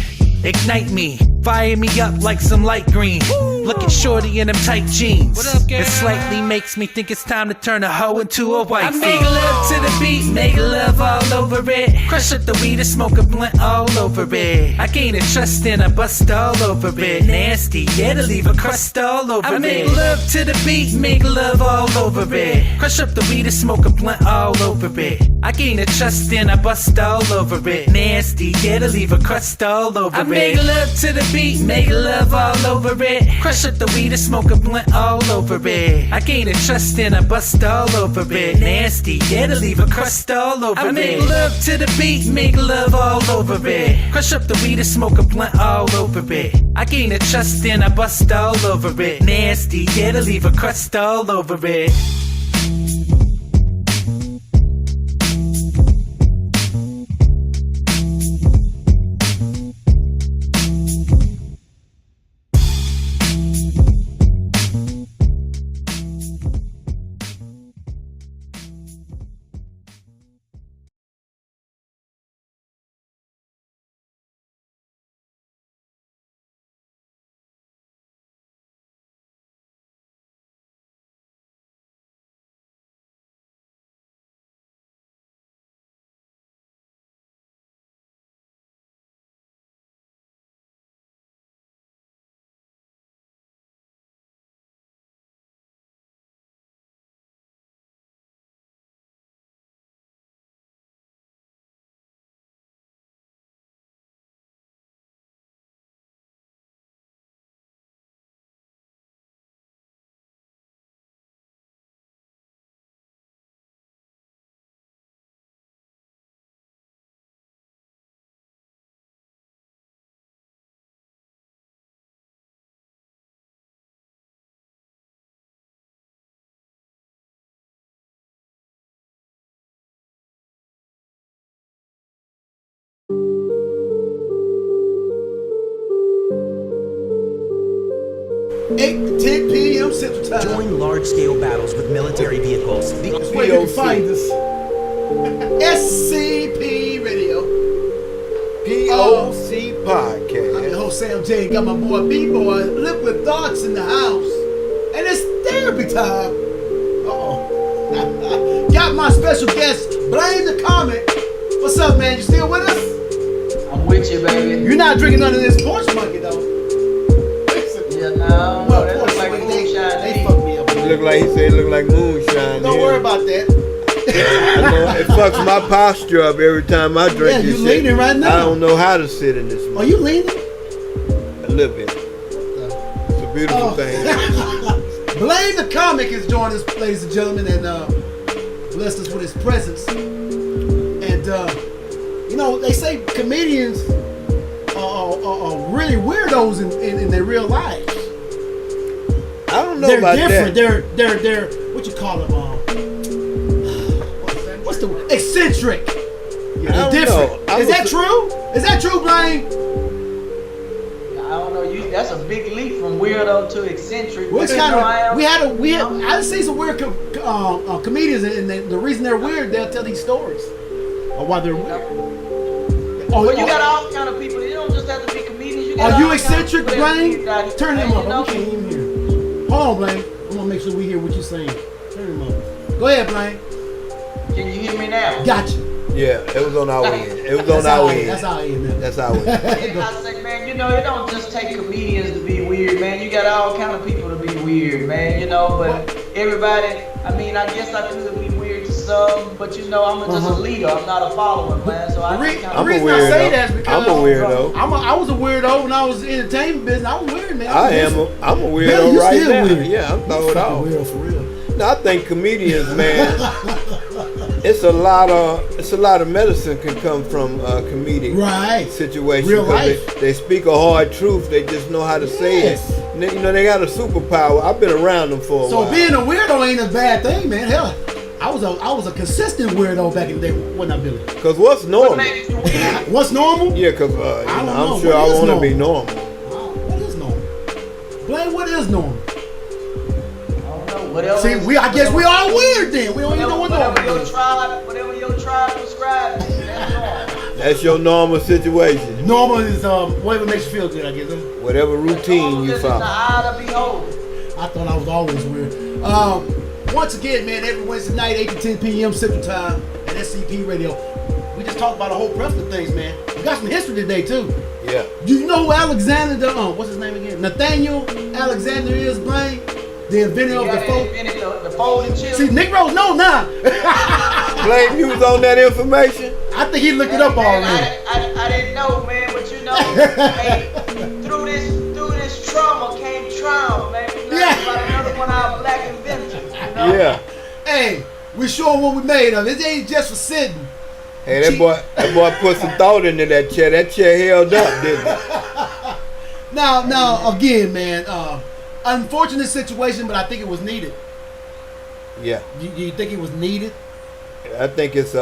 Ignite me. Fire me up like some light green. Look at shorty in them tight jeans. It slightly makes me think it's time to turn a hoe into a wife. I make love to the beat, make love all over it. Crush up the weed and smoke a blunt all over it. I gain a trust and I bust all over it. Nasty, yeah, to leave a crust all over it. I make love to the beat, make love all over it. Crush up the weed and smoke a blunt all over it. I gain a trust and I bust all over it. Nasty, yeah, to leave a crust all over it. I make love to the beat, make love all over it. Crush up the weed and smoke a blunt all over it. I gain a trust and I bust all over it. Nasty, yeah, to leave a crust all over it. I make love to the beat, make love all over it. Crush up the weed and smoke a blunt all over it. I gain a trust and I bust all over it. Nasty, yeah, to leave a crust all over it. 8 to 10 p.m. Central Time. Join large-scale battles with military vehicles. The That's where you can find us. SCP Radio. POC Podcast. I'm your host, Sam J. Got my boy B-Boy, Liquid Thoughts in the house. And it's therapy time. Uh-oh. Got my special guest, Blame the Comic. What's up, man? You still with us? I'm with you, baby. You're not drinking none of this Porch Monkey, though. Yeah, no. Well, that looks like moonshine. They fucked me up. Look like he said it look like moonshine. Don't worry about that. I know it fucks my posture up every time I drink this you shit. leaning right now. I don't know how to sit in this. Are you leaning? A little bit. It's a beautiful thing. Blame the Comic is joining us, ladies and gentlemen, and blessed us with his presence. And you know, they say comedians are really weirdos in their real lives. I don't know they're about different. that. They're what you call them? What's the word? Eccentric. Yeah, they're different. Is that true? Is that true, Blaine? I don't know. That's a big leap from weirdo to eccentric. Well, it's kind of I've seen some weird comedians, and the reason they're weird, they'll tell these stories of why they're weird. Well, you got all kind of people. You don't just have to be comedians. You got Are you all eccentric, kind Blaine? of Turn him up. you know? We can't even hear. Hold on, Blaine. I'm gonna make sure we hear what you're saying. Turn him up. Go ahead, Blaine. Can you hear me now? Gotcha. Yeah, it was on our end. It was on our end. That's our end, man. That's our end. I say, man, you know, it don't just take comedians to be weird, man. You got all kind of people to be weird, man. You know, but everybody. I mean, I guess I could be weird to some, but you know, I'm just a leader. I'm not a follower, man. So The reason I say that is because I'm a weirdo. I was a weirdo when I was in the entertainment business. I was weird, man. I'm a weirdo Billy, you right still now. Weird. Yeah, I'm throwing it off. Weirdo for real. No, I think comedians, man, it's a lot of medicine can come from comedic situations. Real life. They speak a hard truth. They just know how to say it. And they, you know, they got a superpower. I've been around them for a while. So being a weirdo ain't a bad thing, man. Hell, I was a consistent weirdo back in the day, wasn't I, Billy? Cause what's normal? What's normal? Yeah, cause I'm sure I want to be normal. What is normal? Blaine, what is normal? Whatever. See, I guess we all weird then. We don't even know what normal is. Whatever your tribe prescribes, that's normal. That's your normal situation. Normal is whatever makes you feel good, I guess. Whatever routine you follow. I thought I was always weird. Once again, man, every Wednesday night, 8 to 10 p.m. Central Time at SCP Radio. We just talked about a whole breadth of things, man. We got some history today, too. Yeah. Do you know who Alexander, what's his name again? Nathaniel Alexander is, Blaine? The inventor of the folding chip. See, Negroes know now. Blaine, you was on that information? I think he looked it up already. I didn't know, man, but you know, hey, through this trauma came triumph, man. We learned about another one of our black inventors, you know? Yeah. Hey, we showing what we made of. It ain't just for sitting. Hey, that boy put some thought into that chair. That chair held up, didn't it? Now, again, man, unfortunate situation, but I think it was needed. Yeah. You think it was needed? I think it's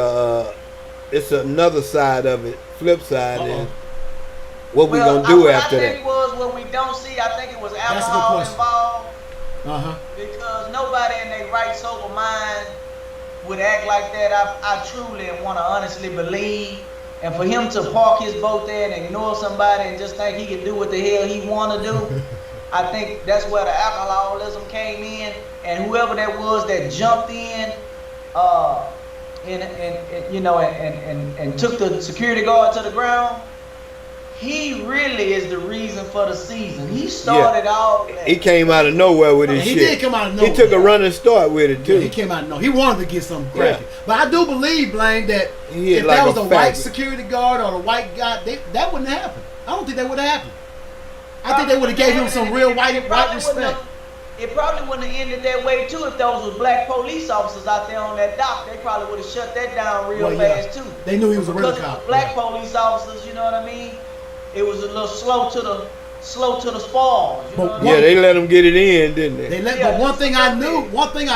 another side of it. Flip side is what we gonna do after that. I think it was what we don't see. I think it was alcohol involved. Because nobody in their right sober mind would act like that. I truly want to honestly believe. And for him to park his boat there and ignore somebody and just think he can do what the hell he want to do, I think that's where the alcoholism came in. And whoever that was that jumped in, and took the security guard to the ground, he really is the reason for the season. He started all that. He came out of nowhere with his shit. He did come out of nowhere. He took a running start with it too. Yeah, he came out of nowhere. He wanted to get something cracking. But I do believe, Blaine, that if like that was a a white faggot. security guard or the white guy, that wouldn't have happened. I don't think that would have happened. I think they would have gave him some real white respect. It probably wouldn't have ended that way too if those was black police officers out there on that dock. They probably would have shut that down real fast too. They knew he was a real because cop. Black police officers, you know what I mean? It was a little slow to the spoils. You know what I mean? They let them get it in, didn't they? But one thing I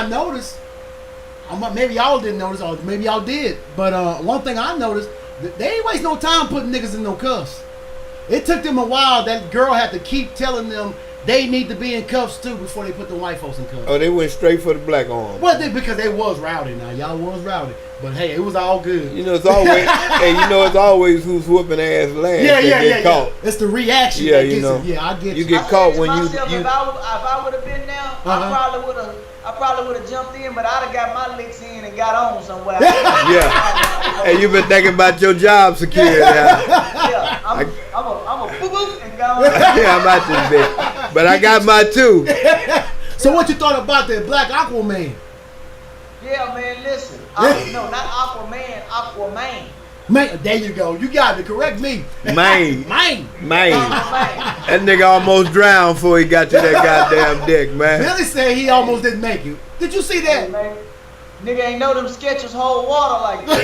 noticed, maybe y'all didn't notice, or maybe y'all did, but one thing I noticed, They ain't waste no time putting niggas in no cuffs. It took them a while. That girl had to keep telling them they need to be in cuffs too before they put the white folks in cuffs. Oh, they went straight for the black arm. Well, because they was rowdy now. Y'all was rowdy. But hey, it was all good. You know, it's always it's always who's whooping ass last. Yeah. Caught. It's the reaction. Yeah, that you know. Yeah, I get you. You get caught when you. If I would have been there, I probably would have jumped in, but I'd have got my licks in and got on somewhere. Yeah. Hey, you been thinking about your job security. Yeah, I'm a boo-boo and go. Yeah, I'm out this bitch. But I got my two. So what you thought about that Black Aquaman? Yeah, man, listen. No, not Aquaman, Aquaman. Man, there you go. You got to correct me. Man. Man. That nigga almost drowned before he got to that goddamn dick, man. Billy said he almost didn't make it. Did you see that? Hey, man, nigga ain't know them sketches hold water like that.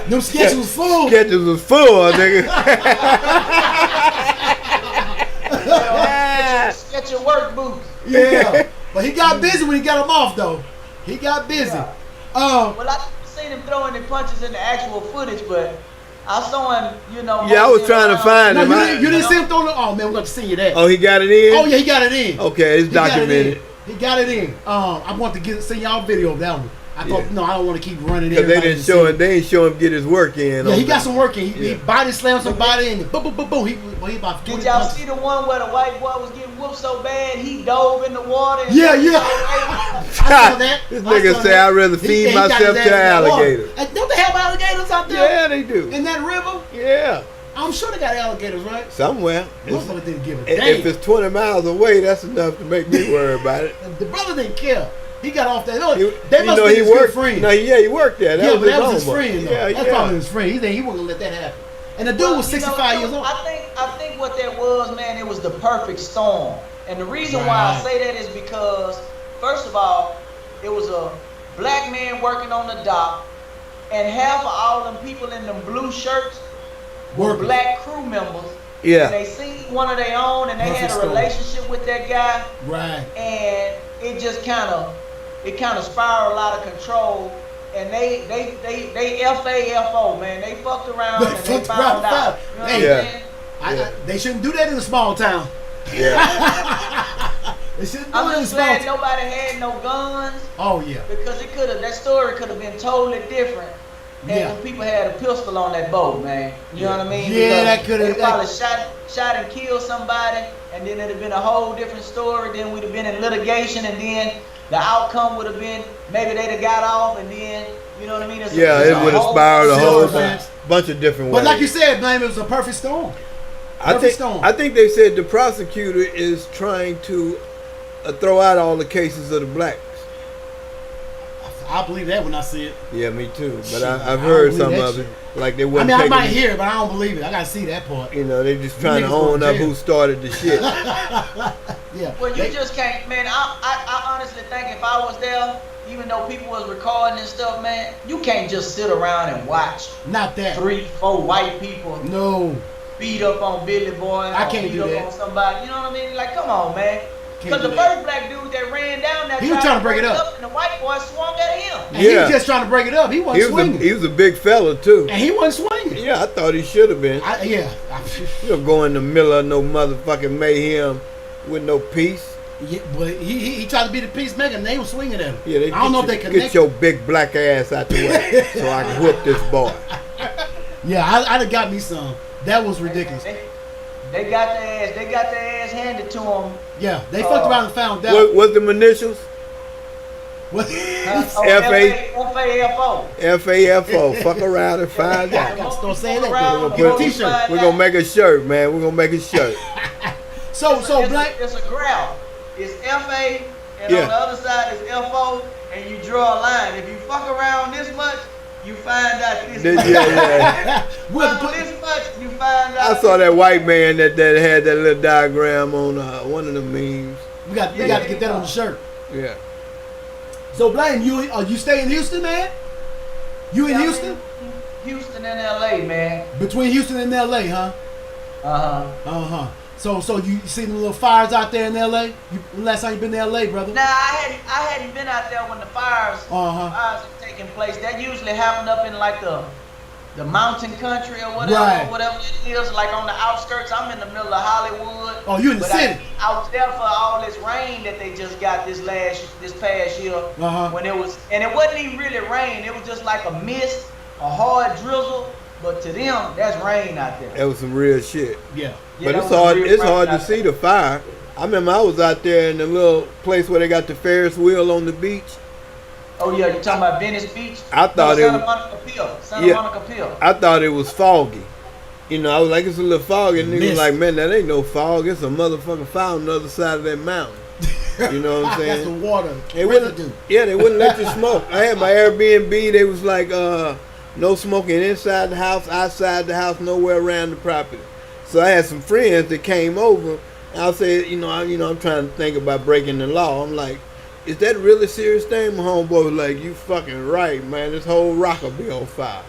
Them sketches was full. Sketches was full, nigga. Sketch your work boots. Yeah. But he got busy when he got him off, though. He got busy. Yeah. Well, I seen him throwing the punches in the actual footage, but I saw him, you know. Yeah, I was trying to find him. You didn't see him throw the. Oh man, we're going to see you that. Oh, he got it in? Oh yeah, he got it in. Okay, it's documented. He got it in. I want to see y'all video of that one. I thought, no, I don't want to keep running in. Because they didn't show him. They didn't show him get his work in. Yeah, he got some work in. He body slammed somebody and boom, boom, boom, boom. He about 20 Did y'all see the one where the white boy was getting whooped so bad he dove in the water? And Yeah. I saw that. This nigga say I'd rather feed myself to alligators. Don't they have alligators out there? Yeah, they do. In that river? Yeah. I'm sure they got alligators, right? Somewhere. Motherfucker didn't give a damn. If it's 20 miles away, that's enough to make me worry about it. The brother didn't care. He got off that. They must be his good friend. No, yeah, he worked there. That was his friend. Yeah, That's probably his friend. He wasn't gonna let that happen. And the dude was 65 years old. I think what that was, man, it was the perfect storm. And the reason why I say that is because, first of all, it was a black man working on the dock, and half of all them people in them blue shirts were black crew members. Yeah. And they seen one of their own, and they had a relationship with that guy. Right. And it just kind of spiraled out of control. And they FAFO, man. They fucked around and they found out. You know what I'm saying? They shouldn't do that in a small town. Yeah. They shouldn't do I'm it in a just small glad town. nobody had no guns. Oh yeah. Because that story could have been totally different. And when people had a pistol on that boat, man. You know what I mean? Yeah, that could have. They probably shot and killed somebody, and then it'd have been a whole different story. Then we'd have been in litigation, and then the outcome would have been maybe they'd have got off, and then you know what I mean? It would have spiraled a whole bunch of different ways. But like you said, man, it was a perfect storm. I think they said the prosecutor is trying to throw out all the cases of the blacks. I believe that when I see it. Yeah, me too. But I've heard some of it. Like they wouldn't. I might hear it, but I don't believe it. I gotta see that part. You know, they just trying to own up who started the shit. Yeah. Well, you just can't, man. I honestly think if I was there, even though people was recording and stuff, man, you can't just sit around and watch. Not that. 3-4 white people. No. Beat up on Billy Boy. I can't do beat that. up on somebody. You know what I mean? Like, come on, man. Because the first black dude that ran down there, he was trying to break it up, and the white boy swung at him. And he was just trying to break it up. He wasn't swinging. He was a big fella too. And he wasn't swinging. Yeah, I thought he should have been. You don't go in the middle of no motherfucking mayhem with no peace. Yeah, but he tried to be the peacemaker, and they were swinging at him. Yeah, I don't know if they connected. Get your big black ass out the way so I can whoop this boy. Yeah, I'd have got me some. That was ridiculous. They got their ass handed to them. Yeah, they fucked around and found out. What's the initials? What? FAFO. FAFO. Fuck around and find out. Start saying that. We're gonna make a shirt, man. We're gonna make a shirt. so black. It's a graph. It's FA, and on the other side is FO, and you draw a line. If you fuck around this much, you find out this much. Yeah. This much, you find out. I saw that white man that had that little diagram on one of the memes. We got to get that on the shirt. Yeah. So Blaine, you stay in Houston, man? You in Houston? Houston and LA, man. Between Houston and LA, huh? Uh-huh. So you see the little fires out there in L.A.? Last time you been to L.A., brother? Nah, I hadn't been out there when the fires were taking place. That usually happened up in like the mountain country or whatever it is, like on the outskirts. I'm in the middle of Hollywood. Oh, you in the city? I was there for all this rain that they just got this past year. When it wasn't even really rain. It was just like a mist, a hard drizzle. But to them, that's rain out there. That was some real shit. Yeah. But it's hard to see the fire. I remember I was out there in the little place where they got the Ferris wheel on the beach. Oh yeah, you talking about Venice Beach? I thought Santa Monica Pier. I thought it was foggy. You know, I was like, it's a little foggy. And niggas was like, man, that ain't no fog. It's a motherfucking fire on the other side of that mountain. You know what I'm saying? That's the water. They wouldn't let you smoke. I had my Airbnb. They was like, no smoking inside the house, outside the house, nowhere around the property. So I had some friends that came over, and I said, I'm trying to think about breaking the law. I'm like, is that a really serious thing? My homeboy was like, you fucking right, man. This whole rock will be on fire.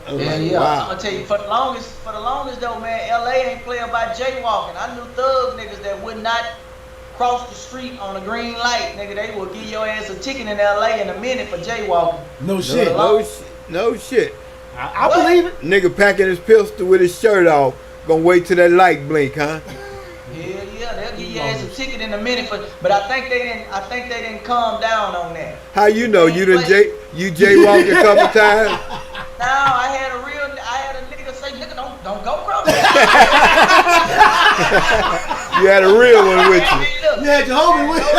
Wow. I'm gonna tell you, for the longest though, man, LA ain't play about jaywalking. I knew thug niggas that would not cross the street on a green light, nigga. They will give your ass a ticket in LA in a minute for jaywalking. No shit. No shit. I believe it. Nigga packing his pistol with his shirt off, gonna wait till that light blink, huh? Hell yeah, they'll give your ass a ticket in a minute but I think they didn't calm down on that. How you know? You jaywalked a couple times? No, I had a nigga say, nigga, don't go cross that. You had a real one with you. You had your homie with you.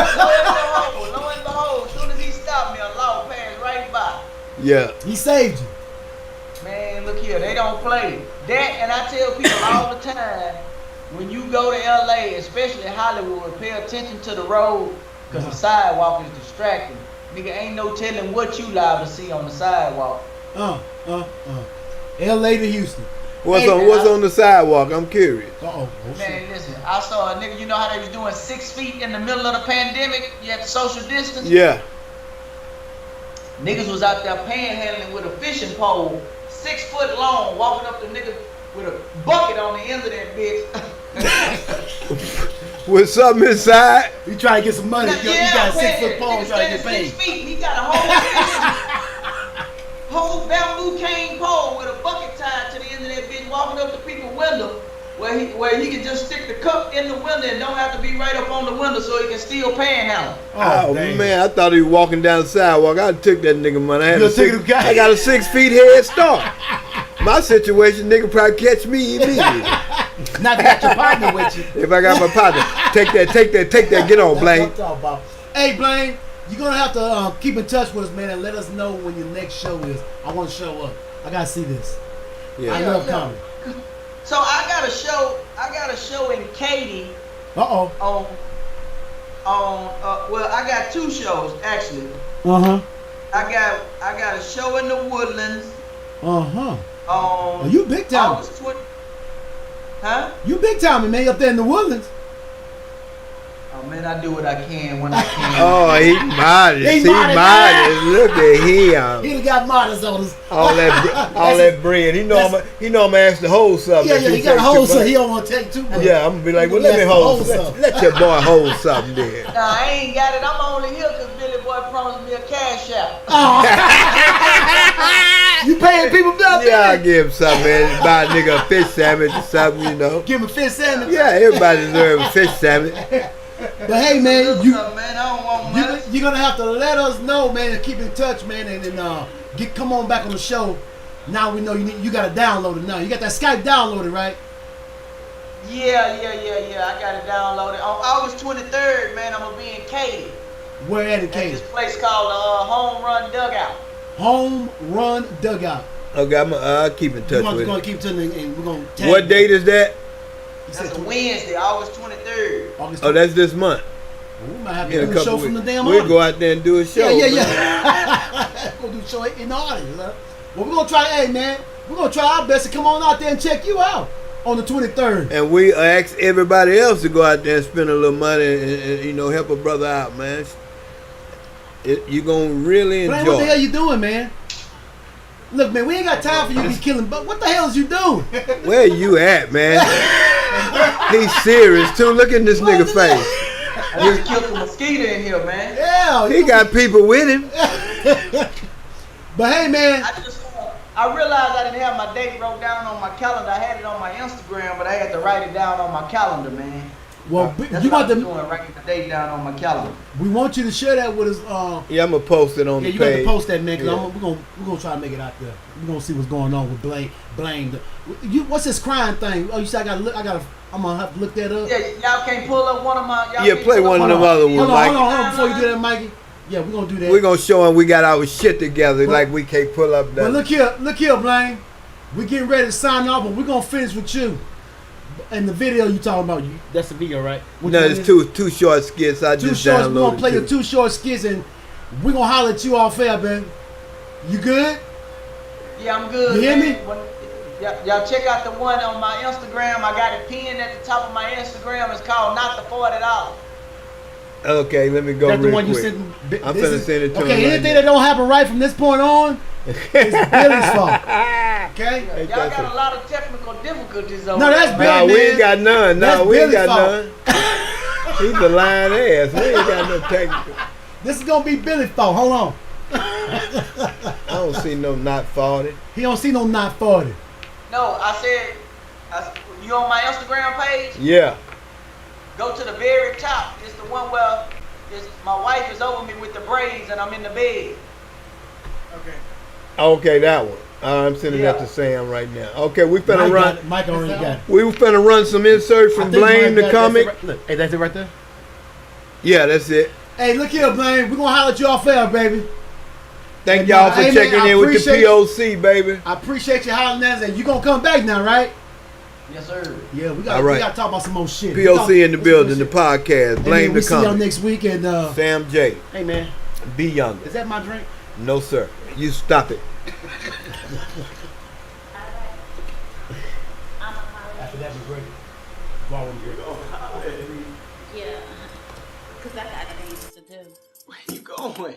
Lo and behold, as soon as he stopped me, a law passed right by. Yeah. He saved you. Man, look here, they don't play that. And I tell people all the time, when you go to LA, especially Hollywood, pay attention to the road, because the sidewalk is distracting. Nigga, ain't no telling what you liable to see on the sidewalk. LA to Houston. What's on the sidewalk? I'm curious. Man, listen, I saw a nigga, you know how they was doing 6 feet in the middle of the pandemic? You had the social distance? Yeah. Niggas was out there panhandling with a fishing pole, 6 foot long, walking up to niggas with a bucket on the end of that bitch. With something inside? You try to get some money. You got a 6 foot pole trying to get paid. 6 feet. He got a whole bamboo cane pole with a bucket tied to the end of that bitch, walking up to people's window where he can just stick the cup in the window and don't have to be right up on the window so he can still panhandle. Oh man, I thought he was walking down the sidewalk. I took that nigga money. I got a 6 feet head start. My situation, nigga probably catch me immediately. Not got your partner with you. If I got my partner, take that, get on, Blaine. Hey, Blaine, you're going to have to keep in touch with us, man, and let us know when your next show is. I want to show up. I got to see this. Yeah. I love comedy. So I got a show in Katy. Well, I got 2 shows actually. I got a show in the Woodlands. You big time. You big time, man, up there in the Woodlands. Oh man, I do what I can when I can. Oh, he modest. He modest. Look at him. He got modest on us. All that bread. He know I'm gonna ask to hold something. Yeah, he got to hold something. He don't want to take too much. Yeah, I'm gonna be like, well, let me hold something. Let your boy hold something there. Nah, I ain't got it. I'm only here because Billy Boy promised me a cash out. You paying people up there? Yeah, I give him something, man. Buy a nigga a fish sandwich or something, you know. Give him a fish sandwich? Yeah, everybody deserves a fish sandwich. But hey, man, I don't want money. You're gonna have to let us know, man, and keep in touch, man, and come on back on the show. Now we know you got to download it now. You got that Skype downloaded, right? Yeah. I got it downloaded. On August 23rd, man, I'm gonna be in Katy. Where at in Katy? This place called Home Run Dugout. Home Run Dugout. Okay, I'll keep in touch with We're gonna keep touching, and we're gonna tag What date is that? That's a Wednesday, August 23rd. Oh, that's this month. We might have to do a show from the damn We'll go out there and do a show. Yeah. We'll do a show in the audience. Huh? Well, we're gonna try our best to come on out there and check you out on the 23rd. And we ask everybody else to go out there and spend a little money and help a brother out, man. You're gonna really enjoy. What the hell you doing, man? Look, man, we ain't got time for you to be killing, but what the hell is you doing? Where you at, man? He's serious too. Look at this nigga face. I just killed a mosquito in here, man. Yeah, he got people with him. But hey, man. I realized I didn't have my date wrote down on my calendar. I had it on my Instagram, but I had to write it down on my calendar, man. Well, that's you what got I'm to doing, writing the date down on my calendar. We want you to share that with us. Yeah, I'm gonna post it on the you page. got to post that, man. Cause Yeah. we're gonna try to make it out there. We're gonna see what's going on with Blame. What's this crime thing? Oh, you said I'm gonna have to look that up. Yeah, y'all can't pull up one of my. Y'all Yeah, can't play pull up one of them other ones, Mike. Hold on, before you do that, Mikey. Yeah, we're gonna do that. We're gonna show him we got our shit together, like we can't pull up that. But look here, Blaine. We're getting ready to sign off, but we're gonna finish with you. And the video you talking about, that's the video, right? No, it's two short skits. I just downloaded. We're gonna play the 2 short skits, and we're gonna holler at you off air, man. You good? Yeah, I'm good. You hear me? Y'all check out the one on my Instagram. I got it pinned at the top of my Instagram. It's called Not the $40. Okay, let me go. That's the real one you quick. sent. I'm finna send it to him. Okay, right anything now. that don't happen right from this point on, it's Billy's fault. Okay? Y'all got a lot of technical difficulties over No, that's there, Billy, No, we man. ain't got none. That's No, we ain't Billy's got none. He's a lying ass. We ain't got no technical. This is gonna be Billy's fault. Hold on. I don't see no not 40. He don't see no not 40. No, I said, you on my Instagram page? Yeah. Go to the very top. It's the one where my wife is over me with the braids and I'm in the bed. Okay, that one. I'm sending that to Sam right now. Okay, we finna run. Mike already got it. We finna run some inserts from Blame the comic. Look, hey, that's it right there. Yeah, that's it. Hey, look here, Blaine. We're gonna holler at you off air, baby. Thank y'all for Hey, man, checking I in with the appreciate- POC, baby. I appreciate you hollering at us, and you gonna come back now, right? Yes, sir. Yeah, we All right. gotta talk about some more shit. POC in the building, the podcast. Hey, Blame man, we the see y'all comic. next week, and Sam J. hey, man, Be younger. is that my drink? No, sir. You stop it. After that, we're ready. Yeah, because I got things to do. Where you going?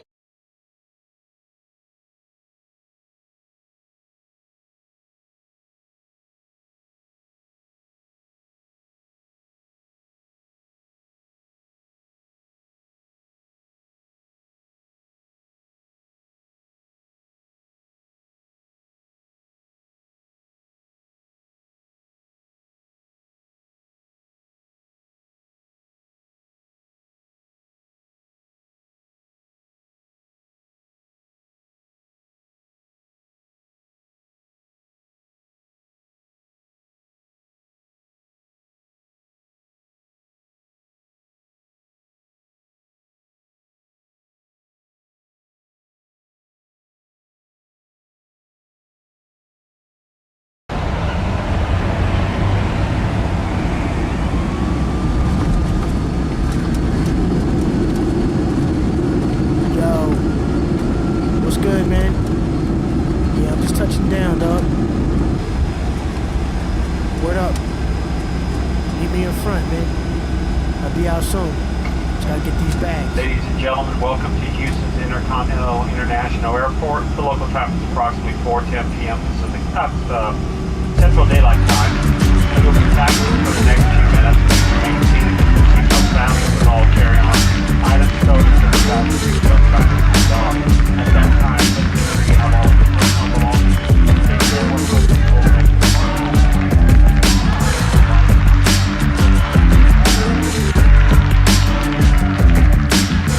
touching down, dog. Word up. Meet me in front, man. I'll be out soon. Just gotta get these bags. Ladies and gentlemen, welcome to Houston's Intercontinental International Airport. The local traffic is approximately 4:10 p.m. Pacific, Central Daylight Time. And we'll be taxiing for the next few minutes. Maintain seatbelt sound with all carry-on items, codes, and seatbelt signs and off. At that time, we have all the personal belongings. Take care of what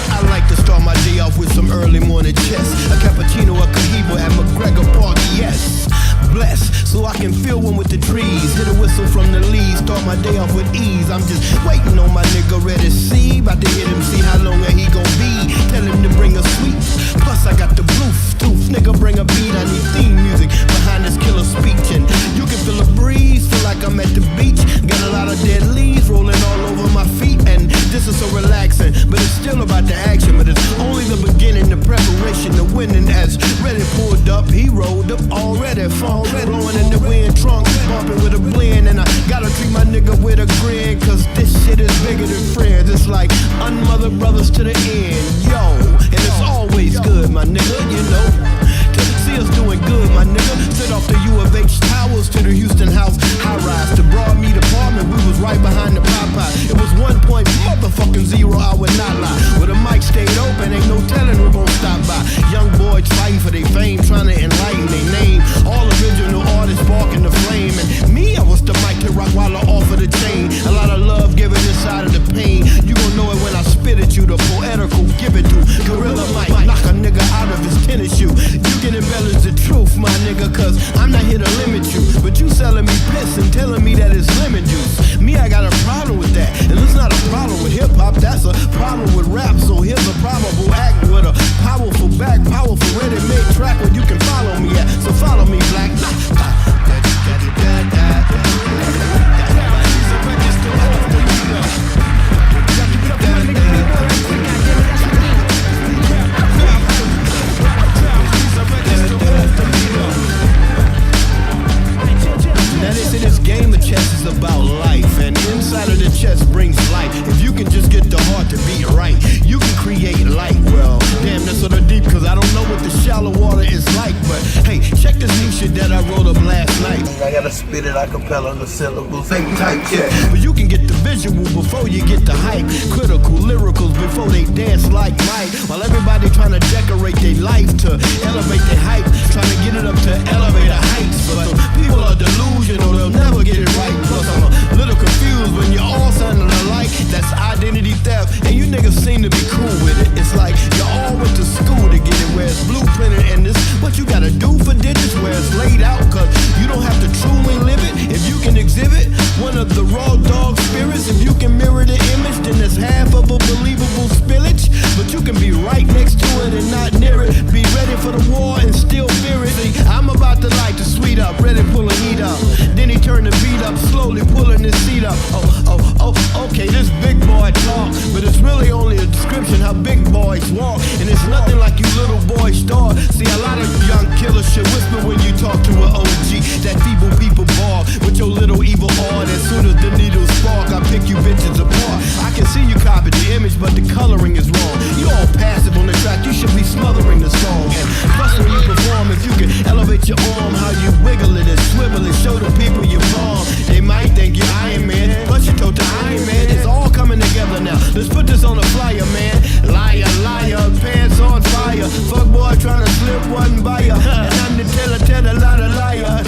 I like to start my day off with some early morning chess. A cappuccino, a cohiba at McGregor Park, yes. Blessed, so I can feel one with the trees. Hit a whistle from the leaves, start my day off with ease. I'm just waiting on my nigga ready to see. About to hit him, see how long he gon' be. Tell him to bring a sweet. Plus I got the Bluetooth, nigga bring a beat. I need theme music behind this killer speech. And you can feel a breeze, feel like I'm at the beach. Got a lot of dead leaves rolling all over my feet. And this is so relaxing, but it's still about the action. But it's only the beginning, the preparation, the winning. As Ready pulled up, he rolled up already. Blowing in the wind, trunk bumping with a blend. And I gotta treat my nigga with a grin, cause this shit is bigger than friends. It's like unmother brothers to the end, yo. And it's always good, my nigga, you know. To see us doing good, my nigga. Sit off the U of H towers to the Houston house high rise. To Broadmead apartment, we was right behind hop. That's a problem with rap, so here's a probable act with a powerful back, powerful ready-made track where you can follow me at. So follow me, black. Now they say this game of chess is about life, and inside of the chess brings life. If you can just get the heart to beat right, you can create light. Well, damn, that's sort of deep, cause I don't know what the shallow water is like. But hey, check this new shit that I wrote up last night. I gotta spit it a cappella, the syllables ain't tight yet. But you can get the visual before you get the hype. Critical lyricals before they dance like Mike. While everybody trying to decorate their life to elevate their hype, trying to get it up to elevator heights. But people are delusional, they'll never get it right. Plus I'm a little confused when you're all sounding alike. That's identity theft, and you niggas seem to be cool with it. It's like you all went to school to get it, where it's blueprinted, and this what you gotta do for digits, where it's laid out, cause you don't have to truly live it. If you can exhibit one of the raw dog spirits, if you can mirror the image, then it's half of a believable spillage. But you can be right next to it and not near it. Be ready for the war and still fear it. See, I'm about to light the sweet up, ready to pull the heat up. Then he turned the beat up, slowly pulling his seat up. Okay, this big boy talk, but it's really only a description how big boys walk. And it's nothing like you little boys thought. See, a lot of young killers should whisper when you talk to an OG. That feeble people ball with your little evil art. As soon as the needles spark, I pick you bitches apart. I can see you copied the image, but the coloring is wrong. You all passive on the track, you should be smothering the song. And plus when you perform, if you can elevate your arm, how you wiggle it and swivel it, show the people your palm. They might think you're Iron Man, plus you told the Iron Man. It's all coming together now. Let's put this on a flyer, man. Liar, liar, pants on fire. Fuck boy trying to slip one by ya. And I'm the teller, tell a lot of liar.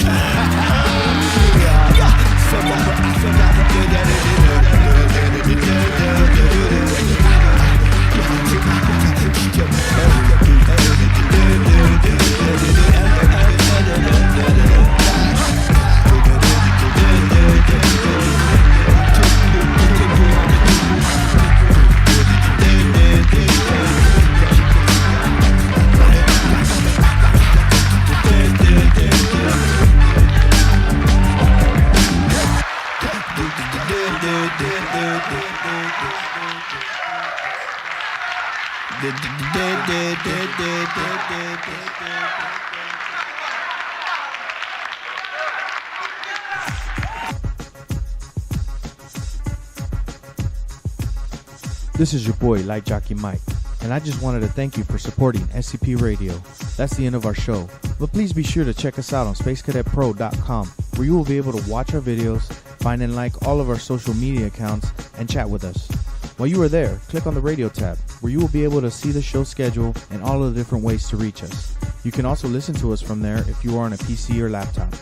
This is your boy, Light Jockey Mike, and I just wanted to thank you for supporting SCP Radio. That's the end of our show, but please be sure to check us out on SpaceCadetPro.com, where you will be able to watch our videos, find and like all of our social media accounts, and chat with us. While you are there, click on the radio tab, where you will be able to see the show schedule and all of the different ways to reach us. You can also listen to us from there if you are on a PC or laptop.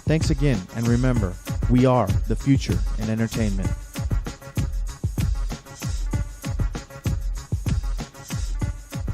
Thanks again, and remember, we are the future in entertainment.